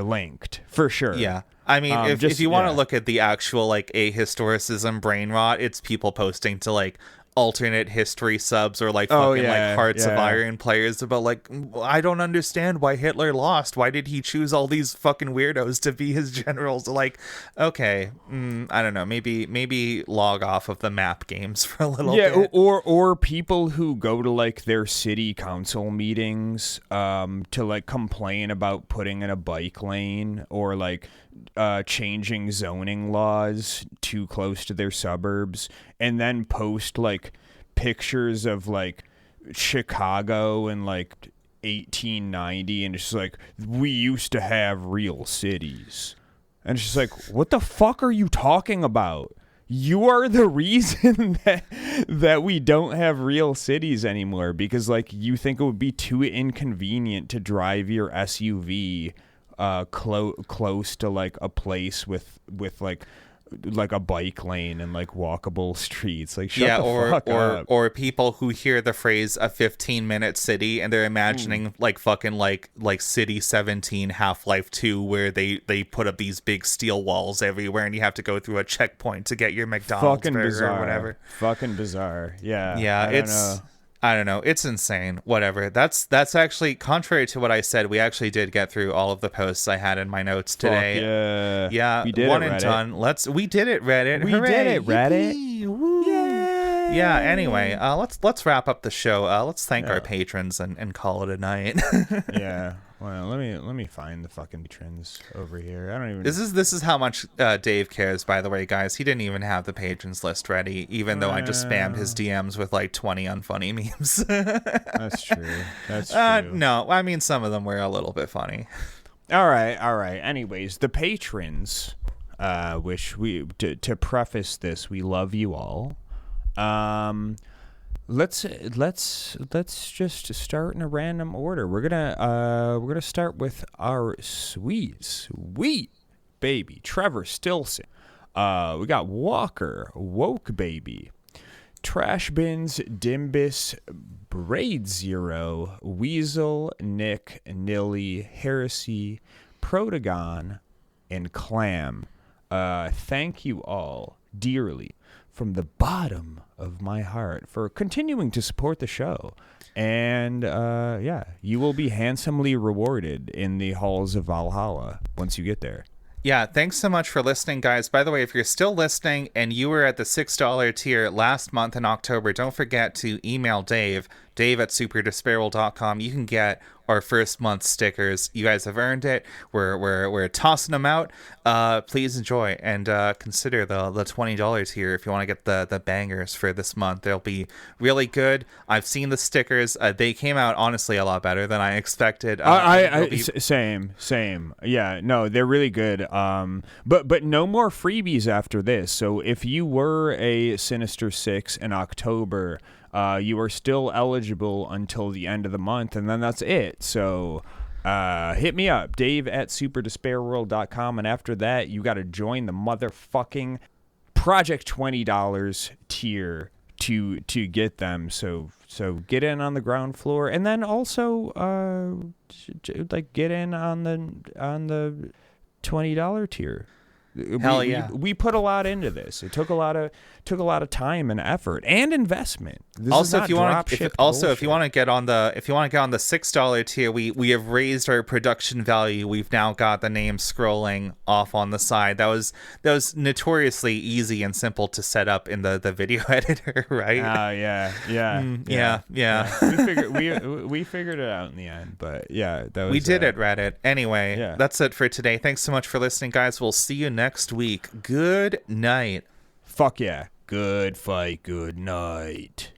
linked for sure. Yeah. I mean, if you want to look at the actual like ahistoricism brain rot, it's people posting to like alternate history subs or like fucking like Hearts of Iron players about like, I don't understand why Hitler lost. Why did he choose all these fucking weirdos to be his generals? Like, okay, I don't know. Maybe log off of the map games for a little bit. Yeah, or people who go to like their city council meetings to like complain about putting in a bike lane or like changing zoning laws too close to their suburbs, and then post like pictures of like Chicago in like 1890, and it's just like, we used to have real cities, and it's just like, what the fuck are you talking about? You are the reason that we don't have real cities anymore, because like you think it would be too inconvenient to drive your SUV close to like a place with like a bike lane and like walkable streets. Like, shut the fuck up. Or people who hear the phrase a 15-minute city and they're imagining like fucking like City 17 Half-Life 2, where they put up these big steel walls everywhere and you have to go through a checkpoint to get your McDonald's fucking burger bizarre. Or whatever. Fucking bizarre. Yeah, I don't know. It's insane. Whatever. That's actually contrary to what I said. We actually did get through all of the posts I had in my notes today. Fuck yeah. Yeah. We did one it, and Reddit. done. We did it, Reddit. We Hooray. did it, Reddit. Yippee. Woo. Yeah, anyway, let's wrap up the show. Let's thank our patrons and call it a night. Yeah. Well, let me find the fucking patrons over here. I don't even. This is how much Dave cares, by the way, guys. He didn't even have the patrons list ready, even though I just spammed his DMs with like 20 unfunny memes. That's true. That's true. No, I mean some of them were a little bit funny. All right. Anyways, the patrons, which to preface this, we love you all. Let's just start in a random order. We're gonna start with our sweet baby Trevor Stilson. We got Walker Woke Baby, Trash Bins, Dimbus, Braid Zero, Weasel, Nick, Nilly, Heresy, Protagon, and Clam. Thank you all dearly from the bottom of my heart for continuing to support the show. And you will be handsomely rewarded in the halls of Valhalla once you get there. Yeah, thanks so much for listening, guys. By the way, if you're still listening and you were at the $6 tier last month in October, don't forget to email Dave at superdespairable.com. You can get our first month stickers. You guys have earned it. We're tossing them out. Please enjoy and consider the $20 here if you want to get the bangers for this month. They'll be really good. I've seen the stickers. They came out honestly a lot better than I expected. Same. Yeah, no, they're really good. But no more freebies after this. So if you were a Sinister Six in October, you are still eligible until the end of the month, and then that's it. So hit me up, Dave at superdespairworld.com, and after that, you got to join the motherfucking Project $20 tier to get them. So get in on the ground floor, and then also get in on the $20 tier. Hell yeah. We put a lot into this. It took a lot of time and effort and investment. If you want to get on the $6 tier, we have raised our production value. We've now got the name scrolling off on the side. That was notoriously easy and simple to set up in the video editor, right? Yeah. We figured it out in the end, but yeah, we did it, Reddit. Anyway, that's it for today. Thanks so much for listening, guys. We'll see you next week. Good night. Fuck yeah. Good fight. Good night.